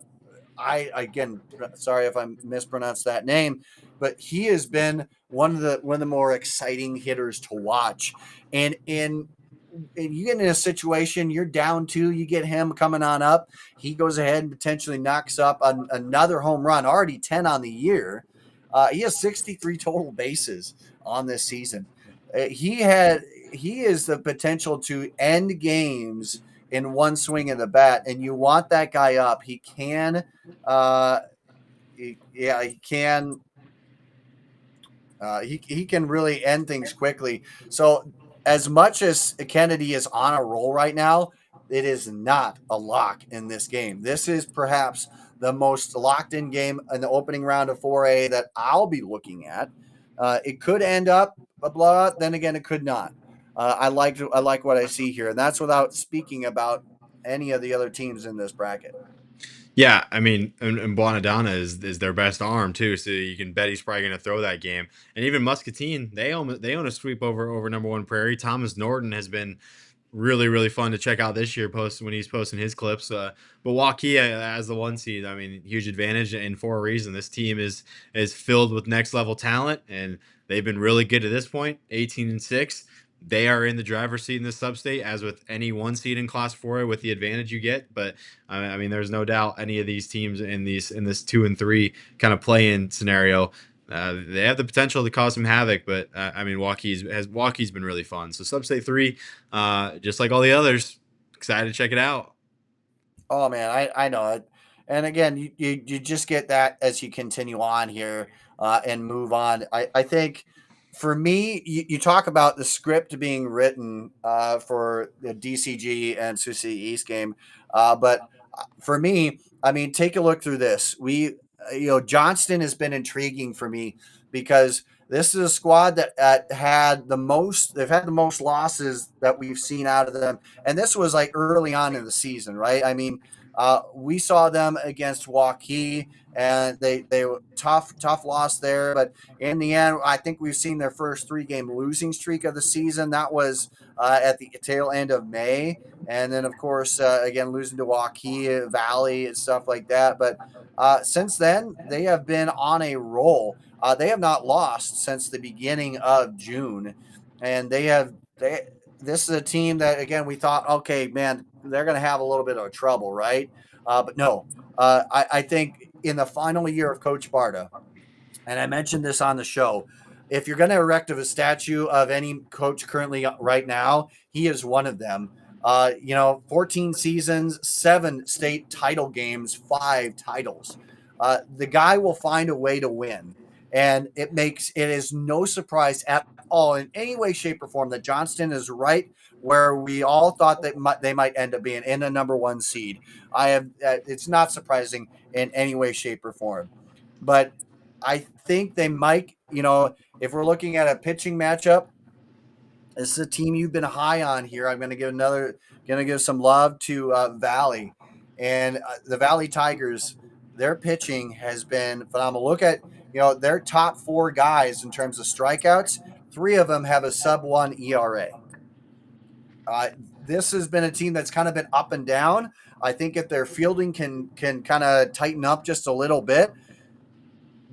I again, sorry if I mispronounced that name, but he has been one of the more exciting hitters to watch. And you get in a situation, you're down two, you get him coming on up. He goes ahead and potentially knocks up another home run, already 10 on the year. He has 63 total bases on this season. He is the potential to end games in one swing of the bat, and you want that guy up. He can, uh, he can. He can really end things quickly. So as much as Kennedy is on a roll right now, it is not a lock in this game. This is perhaps the most locked in game in the opening round of 4A that I'll be looking at. It could end up a blowout. Then again, it could not. I like what I see here, and that's without speaking about any of the other teams in this bracket. Yeah, I mean, and Buonadonna is their best arm too, so you can bet he's probably going to throw that game. And even Muscatine, they own a sweep over number one Prairie. Thomas Norton has been really fun to check out this year. When he's posting his clips. But Waukee as the one seed, I mean, huge advantage, and for a reason. This team is filled with next level talent, and they've been really good to this point. 18-6. They are in the driver's seat in this substate, as with any one seed in Class 4A with the advantage you get. But I mean, there's no doubt any of these teams in this 2 and 3 kind of play-in scenario, they have the potential to cause some havoc. But I mean, Waukee's been really fun. So Substate 3, just like all the others, excited to check it out. Oh man, I know it. And again, you just get that as you continue on here and move on. I think for me, you talk about the script being written for the DCG and Sioux City East game, but for me, I mean, take a look through this. Johnston has been intriguing for me because this is a squad that they've had the most losses that we've seen out of them, and this was like early on in the season, right? I mean, we saw them against Waukee, and they were tough loss there, but in the end, I think we've seen their first 3-game losing streak of the season. That was at the tail end of May, and then of course again losing to Waukee Valley and stuff like that. But since then, they have been on a roll. They have not lost since the beginning of June, and they. This is a team that again we thought, okay, man, they're going to have a little bit of trouble, right? But no, I think in the final year of Coach Barta, and I mentioned this on the show. If you're going to erect a statue of any coach currently right now, he is one of them. 14 seasons, 7 state title games, 5 titles. The guy will find a way to win. And it is no surprise at all in any way, shape, or form that Johnston is right where we all thought that they might end up being in a number 1 seed. It's not surprising in any way, shape, or form. But I think they might, if we're looking at a pitching matchup, this is a team you've been high on here. I'm going to give some love to Valley, and the Valley Tigers. Their pitching has been phenomenal. Look at their top 4 guys in terms of strikeouts. 3 of them have a sub-1 ERA. This has been a team that's kind of been up and down. I think if their fielding can kind of tighten up just a little bit,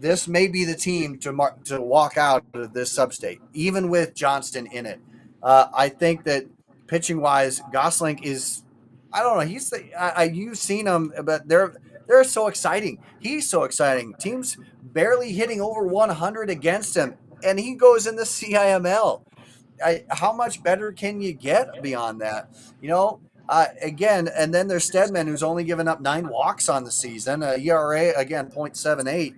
this may be the team to walk out of this sub-state, even with Johnston in it. I think that pitching wise, Gosling is, I don't know. You've seen him, but they're so exciting. He's so exciting. Teams barely hitting over 100 against him, and he goes in the CIML. How much better can you get beyond that? Again, and then there's Stedman, who's only given up 9 walks on the season, ERA again 0.78.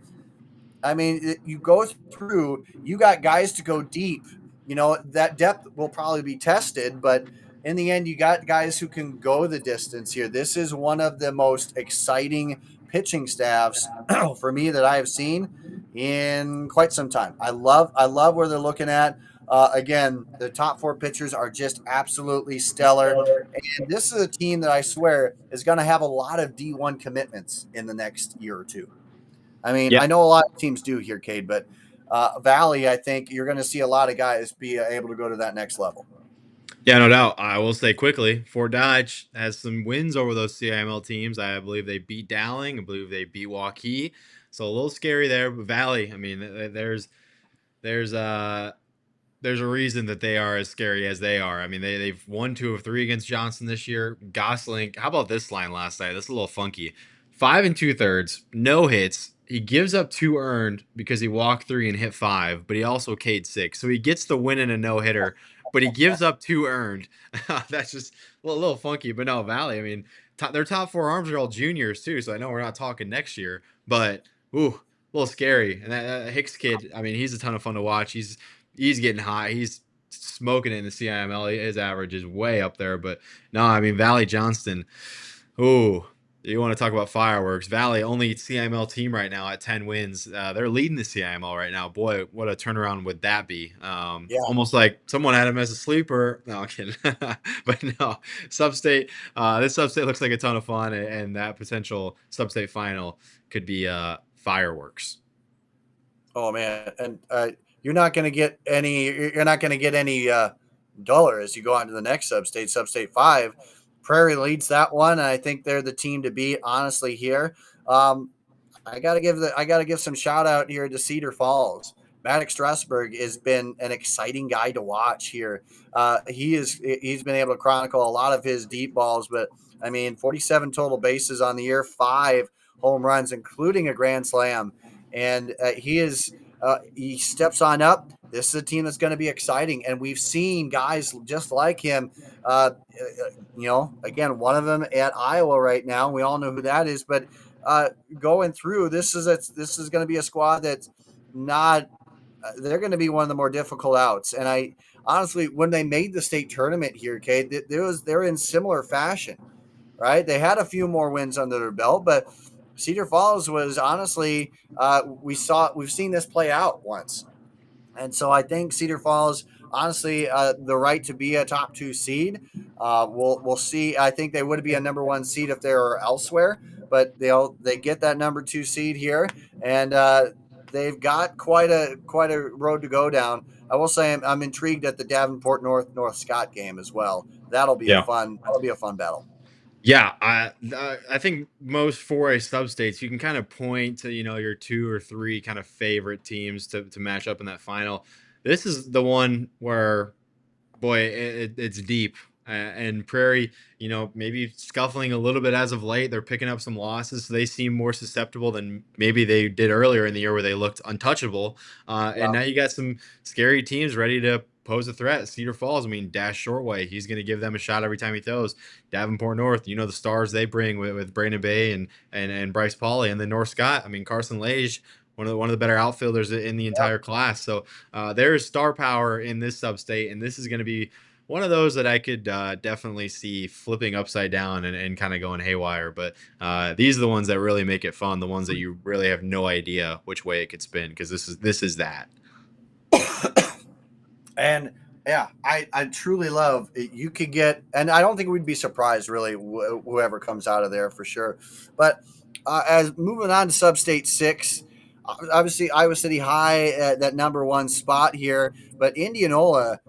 I mean, you go through, you got guys to go deep. That depth will probably be tested, but in the end, you got guys who can go the distance here. This is one of the most exciting pitching staffs for me that I have seen in quite some time. I love where they're looking at. Again, the top 4 pitchers are just absolutely stellar. And this is a team that I swear is going to have a lot of D1 commitments in the next year or two. I mean, Yeah. I know a lot of teams do here, Cade, but Valley, I think you're going to see a lot of guys be able to go to that next level. Yeah, no doubt. I will say quickly, Fort Dodge has some wins over those CIML teams. I believe they beat Dowling. I believe they beat Hawkeyes. So a little scary there. But Valley, I mean, there's a reason that they are as scary as they are. I mean, they've won 2 of 3 against Johnson this year. Gosling, how about this line last night? That's a little funky. 5 2/3, no hits. He gives up 2 earned because he walked 3 and hit 5, but he also K'd 6. So he gets the win in a no-hitter, but he gives up 2 earned. That's just a little funky. But no, Valley, I mean, their top 4 arms are all juniors too, so I know we're not talking next year, but ooh, a little scary. And that Hicks kid, I mean, he's a ton of fun to watch. He's getting high. He's smoking it in the CIML. His average is way up there. But no, I mean, Valley Johnston, ooh, you want to talk about fireworks. Valley, only CIML team right now at 10 wins. They're leading the CIML right now. Boy, what a turnaround would that be. Yeah. Almost like someone had him as a sleeper. No, I'm kidding. But no, Substate, this Substate looks like a ton of fun, and that potential Substate final could be fireworks. Oh, man. And you're not going to get any duller as you go on to the next Substate 5. Prairie leads that one, and I think they're the team to beat, honestly, here. I gotta give some shout out here to Cedar Falls. Maddox Strasburg has been an exciting guy to watch here. He's been able to chronicle a lot of his deep balls, but I mean, 47 total bases on the year, 5 home runs, including a grand slam, and he steps on up. This is a team that's going to be exciting, and we've seen guys just like him. Again, one of them at Iowa right now. We all know who that is, but going through, this is going to be a squad that's not. They're going to be one of the more difficult outs. And I honestly, when they made the state tournament here, Kate, they're in similar fashion, right? They had a few more wins under their belt, but Cedar Falls was honestly, we've seen this play out once. And so I think Cedar Falls, honestly, the right to be a top 2 seed. We'll see. I think they would be a number 1 seed if they were elsewhere, but they get that number 2 seed here, and they've got quite a road to go down. I will say I'm intrigued at the Davenport North Scott game as well. That'll be a fun battle. Yeah, I think most 4A substates, you can kind of point to, your 2 or 3 kind of favorite teams to match up in that final. This is the one where, boy, it's deep. And Prairie, maybe scuffling a little bit as of late. They're picking up some losses, so they seem more susceptible than maybe they did earlier in the year where they looked untouchable. And now you got some scary teams ready to pose a threat. Cedar Falls, I mean, Dash Shortway, he's going to give them a shot every time he throws. Davenport North, the stars they bring with Brandon Bay and Bryce Pauly, and then North Scott. I mean, Carson Lage, one of the better outfielders in the entire class. So there is star power in this substate, and this is going to be one of those that I could definitely see flipping upside down and kind of going haywire. But these are the ones that really make it fun, the ones that you really have no idea which way it could spin, because this is that. And yeah, I truly love it. You could get, and I don't think we'd be surprised really whoever comes out of there for sure. But as moving on to Substate 6, obviously Iowa City High at that number 1 spot here, but Indianola,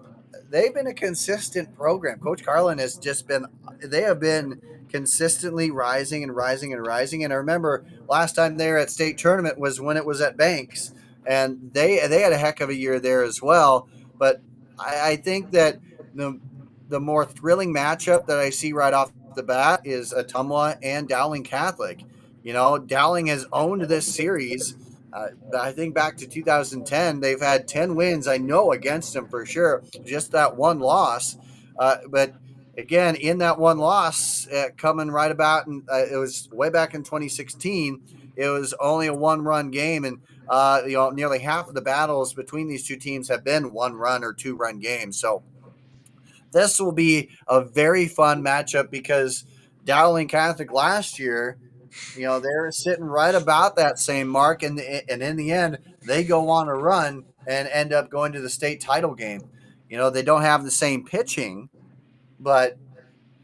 they've been a consistent program. Coach Carlin has just been, they have been consistently rising and rising and rising. And I remember last time they were at state tournament was when it was at Banks, and they had a heck of a year there as well. But I think that the the more thrilling matchup that I see right off the bat is Atumwa and Dowling Catholic. Dowling has owned this series. I think back to 2010, they've had 10 wins. I know against them for sure. Just that one loss, but again, in that one loss, coming right about, and it was way back in 2016. It was only a one-run game, and nearly half of the battles between these two teams have been one-run or two-run games. So this will be a very fun matchup because Dowling Catholic last year, they're sitting right about that same mark, and in the end, they go on a run and end up going to the state title game. They don't have the same pitching, but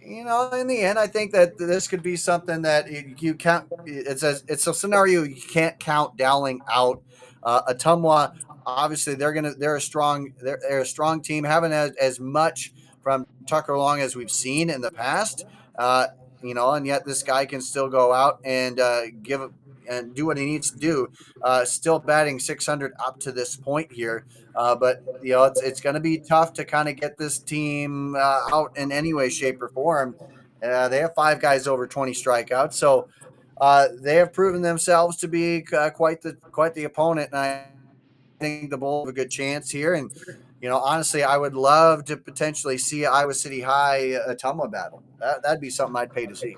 in the end, I think that this could be something that you can't. It's a scenario you can't count Dowling out. Atumwa, obviously, they're a strong team. Haven't had as much from Tucker Long as we've seen in the past. Uh, and yet this guy can still go out and give and do what he needs to do. Still batting 600 up to this point here. But it's going to be tough to kind of get this team out in any way, shape, or form. They have 5 guys over 20 strikeouts, so they have proven themselves to be quite the opponent. And I think the Bulls have a good chance here. And honestly, I would love to potentially see Iowa City High Ottumwa battle. That'd be something I'd pay to see.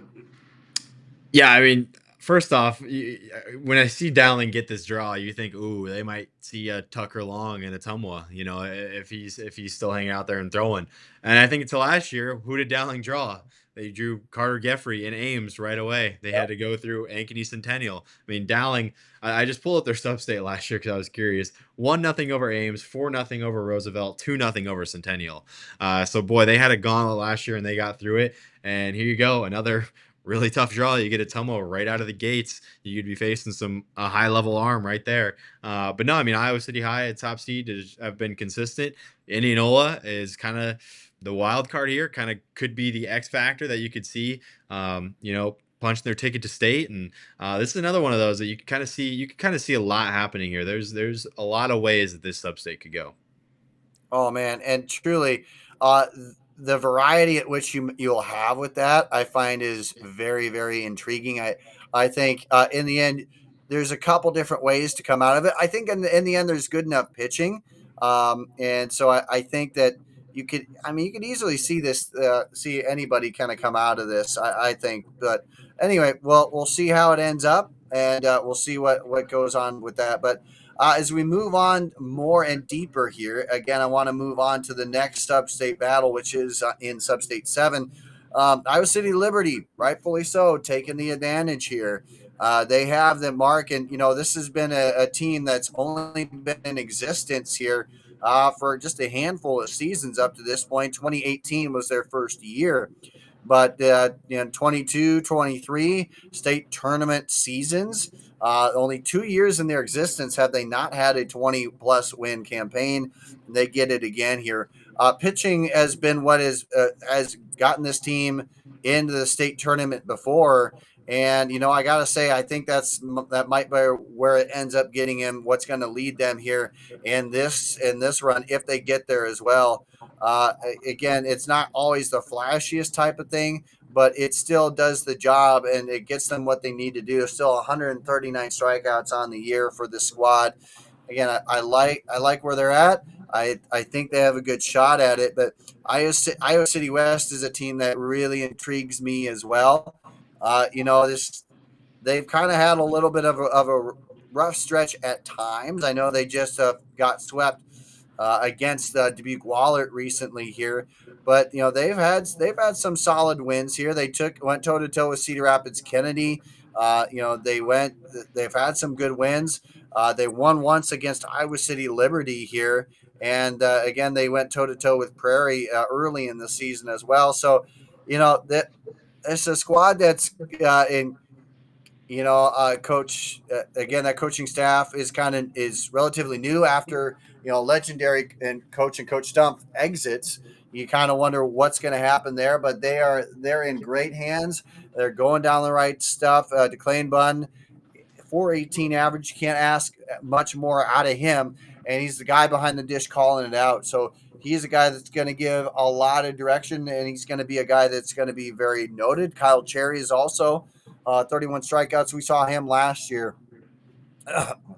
Yeah, I mean, first off, when I see Dowling get this draw, you think, ooh, they might see a Tucker Long and a Tumwa, if he's still hanging out there and throwing. And I think until last year, who did Dowling draw? They drew Carter Geffrey and Ames right away. They had to go through Ankeny Centennial. I mean, Dowling, I just pulled up their Substate last year because I was curious. 1-0 over Ames, 4-0 over Roosevelt, 2-0 over Centennial. So boy, they had a gauntlet last year and they got through it. And here you go, another really tough draw. You get a Tumwa right out of the gates. You'd be facing some high level arm right there. But no, I mean, Iowa City High at top seed have been consistent. Indianola is kind of the wild card here. Kind of could be the X factor that you could see. Punching their ticket to state, and this is another one of those that you can kind of see. You can kind of see a lot happening here. There's a lot of ways that this sub-state could go. Oh man, and truly, the variety at which you'll have with that, I find is very very intriguing. I think in the end, there's a couple different ways to come out of it. I think in the end, there's good enough pitching, and so I think that you could. I mean, you could easily see anybody kind of come out of this. I think, but anyway, well, we'll see how it ends up, and we'll see what goes on with that, but. As we move on more and deeper here, again, I want to move on to the next sub-state battle, which is in Substate 7. Iowa City Liberty, rightfully so, taking the advantage here. They have the mark, and, this has been a team that's only been in existence here for just a handful of seasons up to this point. 2018 was their first year. But in 22, 23 state tournament seasons, only 2 years in their existence have they not had a 20-plus win campaign. They get it again here. Pitching has been what has gotten this team into the state tournament before. And, I got to say, I think that might be where it ends up getting him, what's going to lead them here in this run if they get there as well. Again, it's not always the flashiest type of thing, but it still does the job and it gets them what they need to do. There's still 139 strikeouts on the year for the squad. Again, I like where they're at. I think they have a good shot at it, but Iowa City West is a team that really intrigues me as well. They've kind of had a little bit of a rough stretch at times. I know they just got swept against Dubuque Wahlert recently here, but they've had some solid wins here. They went toe to toe with Cedar Rapids Kennedy. They've had some good wins. They won once against Iowa City Liberty here, and again they went toe to toe with Prairie early in the season as well. So, that it's a squad that's in coach again. That coaching staff is relatively new after legendary and Coach Stump exits. You kind of wonder what's going to happen there, but they're in great hands. They're going down the right stuff. DeClain Bunn, 418 average. You can't ask much more out of him. And he's the guy behind the dish calling it out. So he's a guy that's going to give a lot of direction, and he's going to be a guy that's going to be very noted. Kyle Cherry is also 31 strikeouts. We saw him last year.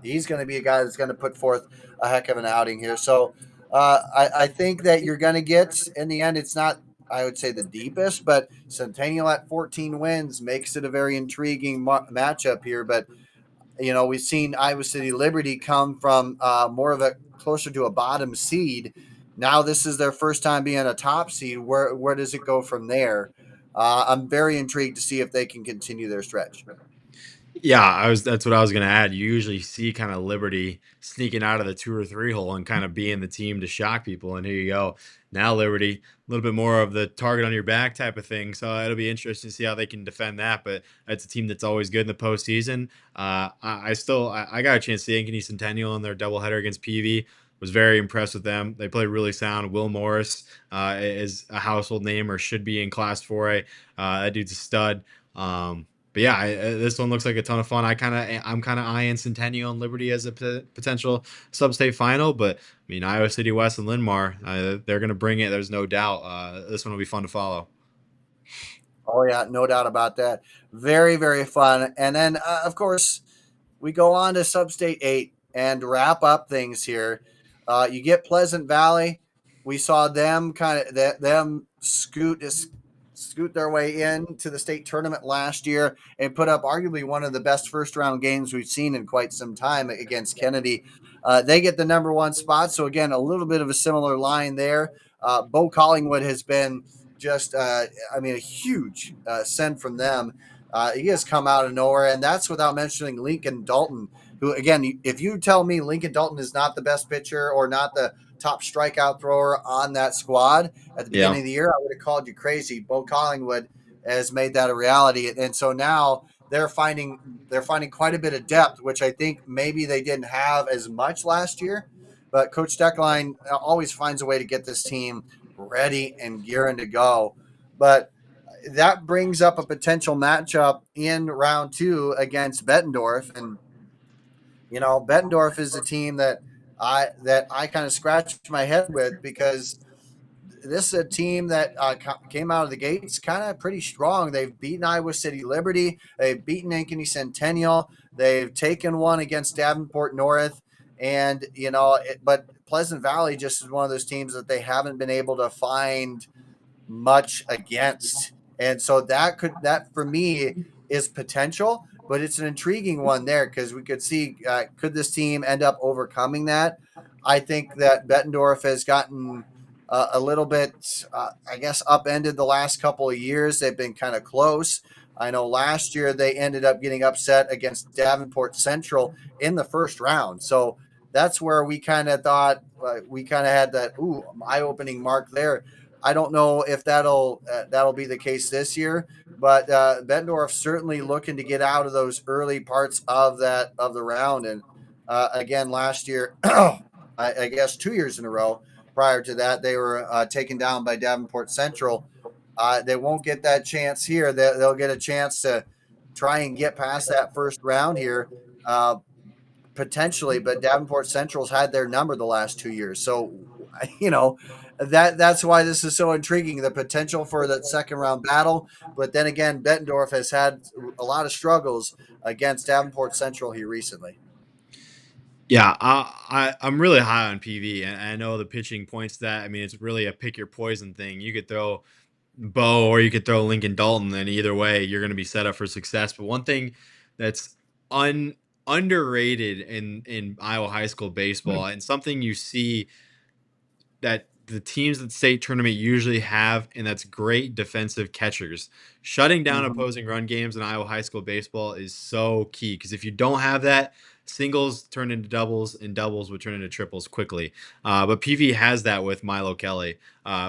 He's going to be a guy that's going to put forth a heck of an outing here. So I think that you're going to get, in the end, it's not, I would say, the deepest, but Centennial at 14 wins makes it a very intriguing matchup here. But we've seen Iowa City Liberty come from more of a closer to a bottom seed. Now this is their first time being a top seed. Where does it go from there? I'm very intrigued to see if they can continue their stretch. Yeah, that's what I was gonna add. You usually see kind of Liberty sneaking out of the 2 or 3 hole and kind of being the team to shock people. And here you go. Now Liberty, a little bit more of the target on your back type of thing. So it'll be interesting to see how they can defend that. But it's a team that's always good in the postseason. I got a chance to see Ankeny Centennial in their doubleheader against PV. Was very impressed with them. They played really sound. Will Morris is a household name, or should be in Class 4A. That dude's a stud. But yeah, this one looks like a ton of fun. I'm kind of eyeing Centennial and Liberty as a potential Substate final. But I mean, Iowa City West and Linn-Mar, they're going to bring it. There's no doubt. This one will be fun to follow. Oh yeah, no doubt about that. Very, very fun. And then of course we go on to Substate 8 and wrap up things here. You get Pleasant Valley. We saw them them scoot their way into the state tournament last year and put up arguably one of the best first round games we've seen in quite some time against Kennedy. They get the number 1 spot. So again, a little bit of a similar line there. Bo Collingwood has been just, a huge send from them. He has come out of nowhere, and that's without mentioning Lincoln Dalton, who, again, if you tell me Lincoln Dalton is not the best pitcher or not the top strikeout thrower on that squad at the Yeah. beginning of the year, I would have called you crazy. Bo Collingwood has made that a reality, and so now they're finding quite a bit of depth, which I think maybe they didn't have as much last year. But Coach Deckline always finds a way to get this team ready and gearing to go. But that brings up a potential matchup in round 2 against Bettendorf. And Bettendorf is a team that I kind of scratched my head with, because this is a team that came out of the gates kind of pretty strong. They've beaten Iowa City Liberty, they've beaten Ankeny Centennial, they've taken one against Davenport North, and but Pleasant Valley just is one of those teams that they haven't been able to find much against. And so that for me is potential, but it's an intriguing one there, because we could see, could this team end up overcoming that? I think that Bettendorf has gotten a little bit, upended the last couple of years. They've been kind of close. I know last year they ended up getting upset against Davenport Central in the first round. So that's where we kind of thought, we kind of had that eye-opening mark there. I don't know if that'll be the case this year, but Bettendorf certainly looking to get out of those early parts of the round. And again, last year, I guess 2 years in a row prior to that, they were taken down by Davenport Central. They won't get that chance here. They'll get a chance to try and get past that first round here. Potentially, but Davenport Central's had their number the last 2 years. So, that's why this is so intriguing, the potential for that second round battle. But then again, Bettendorf has had a lot of struggles against Davenport Central here recently. Yeah, I'm really high on PV, and I know the pitching points that. I mean, it's really a pick your poison thing. You could throw Bo or you could throw Lincoln Dalton, and either way, you're going to be set up for success. But one thing that's underrated in Iowa high school baseball, and something you see that the teams at the state tournament usually have, and that's great defensive catchers. Shutting down opposing run games in Iowa high school baseball is so key, because if you don't have that, singles turn into doubles and doubles would turn into triples quickly. But PV has that with Milo Kelly.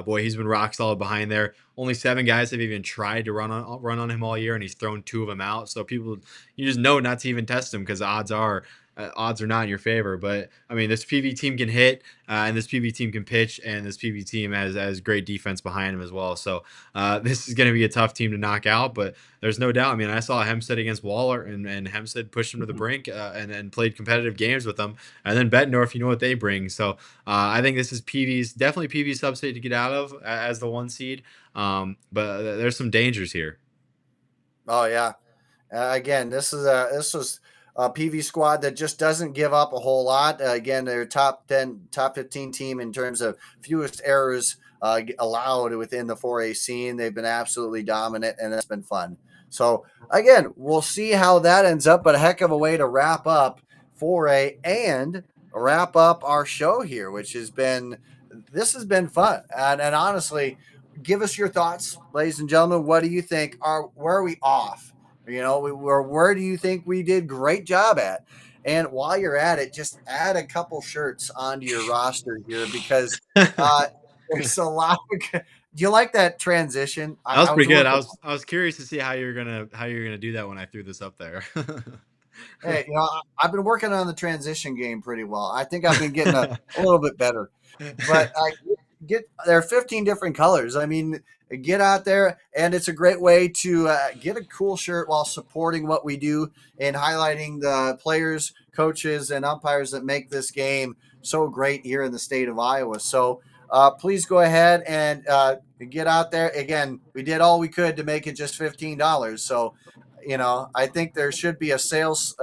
Boy, he's been rock solid behind there. Only 7 guys have even tried to run on him all year, and he's thrown 2 of them out. So you just know not to even test him, because odds are odds are not in your favor. But I mean, this PV team can hit, and this PV team can pitch, and this PV team has great defense behind them as well. So this is going to be a tough team to knock out, but there's no doubt. I mean, I saw Hempstead against Waller, and Hempstead pushed him to the brink, and played competitive games with them. And then Bettendorf, you know what they bring. So I think this is definitely PV's Substate to get out of as the 1 seed. But there's some dangers here. Oh yeah. Again, this was a PV squad that just doesn't give up a whole lot. Again, they're top 10, top 15 team in terms of fewest errors allowed within the 4A scene. They've been absolutely dominant, and it's been fun. So again, we'll see how that ends up. But a heck of a way to wrap up 4A and wrap up our show here, which has been fun. And honestly, give us your thoughts, ladies and gentlemen. What do you think? Where are we off? Where do you think we did great job at? And while you're at it, just add a couple shirts onto your roster here because there's a lot. Do you like that transition? That was I was pretty good. looking. I was curious to see how you're gonna do that when I through this up there. Hey, I've been working on the transition game pretty well. I think I've been getting a little bit better. But there are 15 different colors. I mean, get out there, and it's a great way to get a cool shirt while supporting what we do and highlighting the players, coaches, and umpires that make this game so great here in the state of Iowa. So please go ahead and get out there. Again, we did all we could to make it just $15. So I think there should be a sales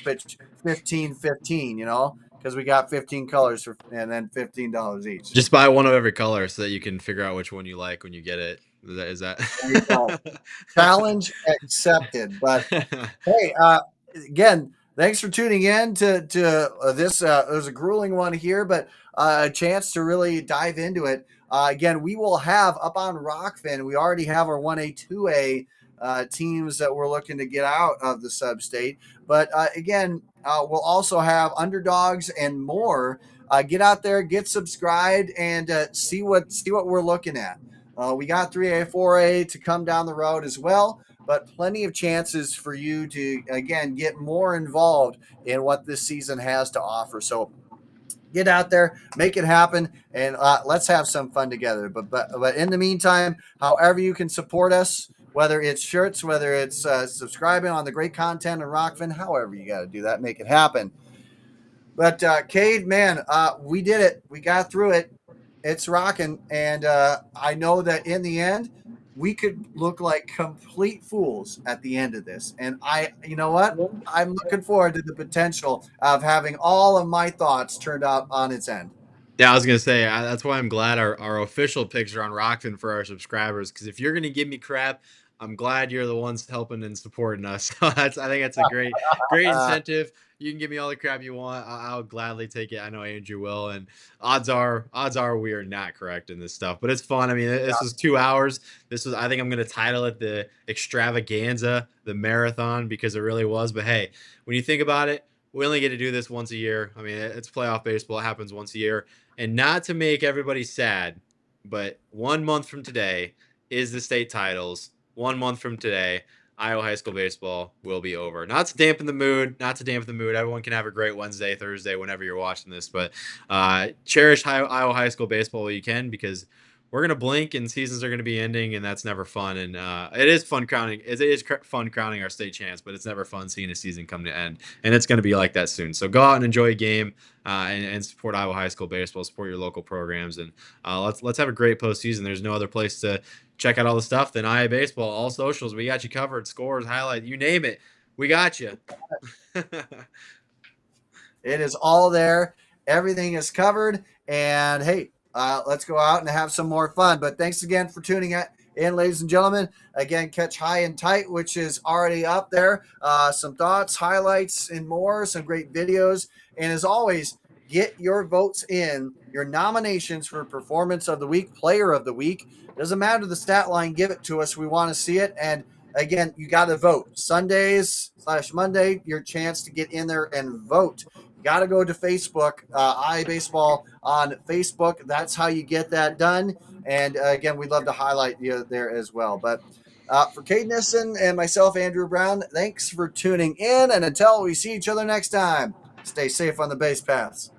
pitch 15-15, because we got 15 colors and then $15 each. Just buy one of every color so that you can figure out which one you like when you get it. Is that? There you go. Challenge accepted. But hey, again, thanks for tuning in to this. It was a grueling one here, but a chance to really dive into it. Again, we will have up on Rockfin. We already have our 1A, 2A teams that we're looking to get out of the sub-state. But again, we'll also have underdogs and more. Get out there, get subscribed, and see what we're looking at. We got 3A, 4A to come down the road as well, but plenty of chances for you to, again, get more involved in what this season has to offer. So get out there, make it happen, and let's have some fun together. But in the meantime, however you can support us, whether it's shirts, whether it's subscribing on the great content of Rockfin, however you got to do that, make it happen. But Cade, man, we did it. We got through it. It's rocking, and I know that in the end, we could look like complete fools at the end of this. And you know what? I'm looking forward to the potential of having all of my thoughts turned out on its end. Yeah, I was gonna say that's why I'm glad our official picks are on Rockfin for our subscribers. Because if you're gonna give me crap, I'm glad you're the ones helping and supporting us. So I think that's a great incentive. You can give me all the crap you want. I'll gladly take it. I know Andrew will. And odds are we are not correct in this stuff, but it's fun. I mean, this was 2 hours. I think I'm gonna title it the Extravaganza, the marathon, because it really was. But hey, when you think about it, we only get to do this once a year. I mean, it's playoff baseball. It happens once a year. And not to make everybody sad, but 1 month from today is the state titles. 1 month from today, Iowa high school baseball will be over. Not to dampen the mood. Everyone can have a great Wednesday, Thursday, whenever you're watching this. But cherish Iowa high school baseball while you can, because we're gonna blink and seasons are gonna be ending, and that's never fun. And it is fun crowning. It is fun crowning our state champs, but it's never fun seeing a season come to end. And it's gonna be like that soon. So go out and enjoy a game, and support Iowa high school baseball. Support your local programs, and let's have a great postseason. There's no other place to check out all the stuff than IA Baseball. All socials, we got you covered. Scores, highlight, you name it, we got you. It is all there. Everything is covered. And hey, let's go out and have some more fun. But thanks again for tuning in, ladies and gentlemen. Again, catch High and Tight, which is already up there. Some thoughts, highlights, and more. Some great videos. And as always, get your votes in, your nominations for Performance of the Week, Player of the Week. Doesn't matter the stat line. Give it to us. We want to see it. And again, you got to vote. Sundays/Monday, your chance to get in there and vote. You got to go to Facebook, iBaseball on Facebook. That's how you get that done. And again, we'd love to highlight you there as well. But for Cade Nissen and myself, Andrew Brown, thanks for tuning in. And until we see each other next time, Stay safe on the base paths.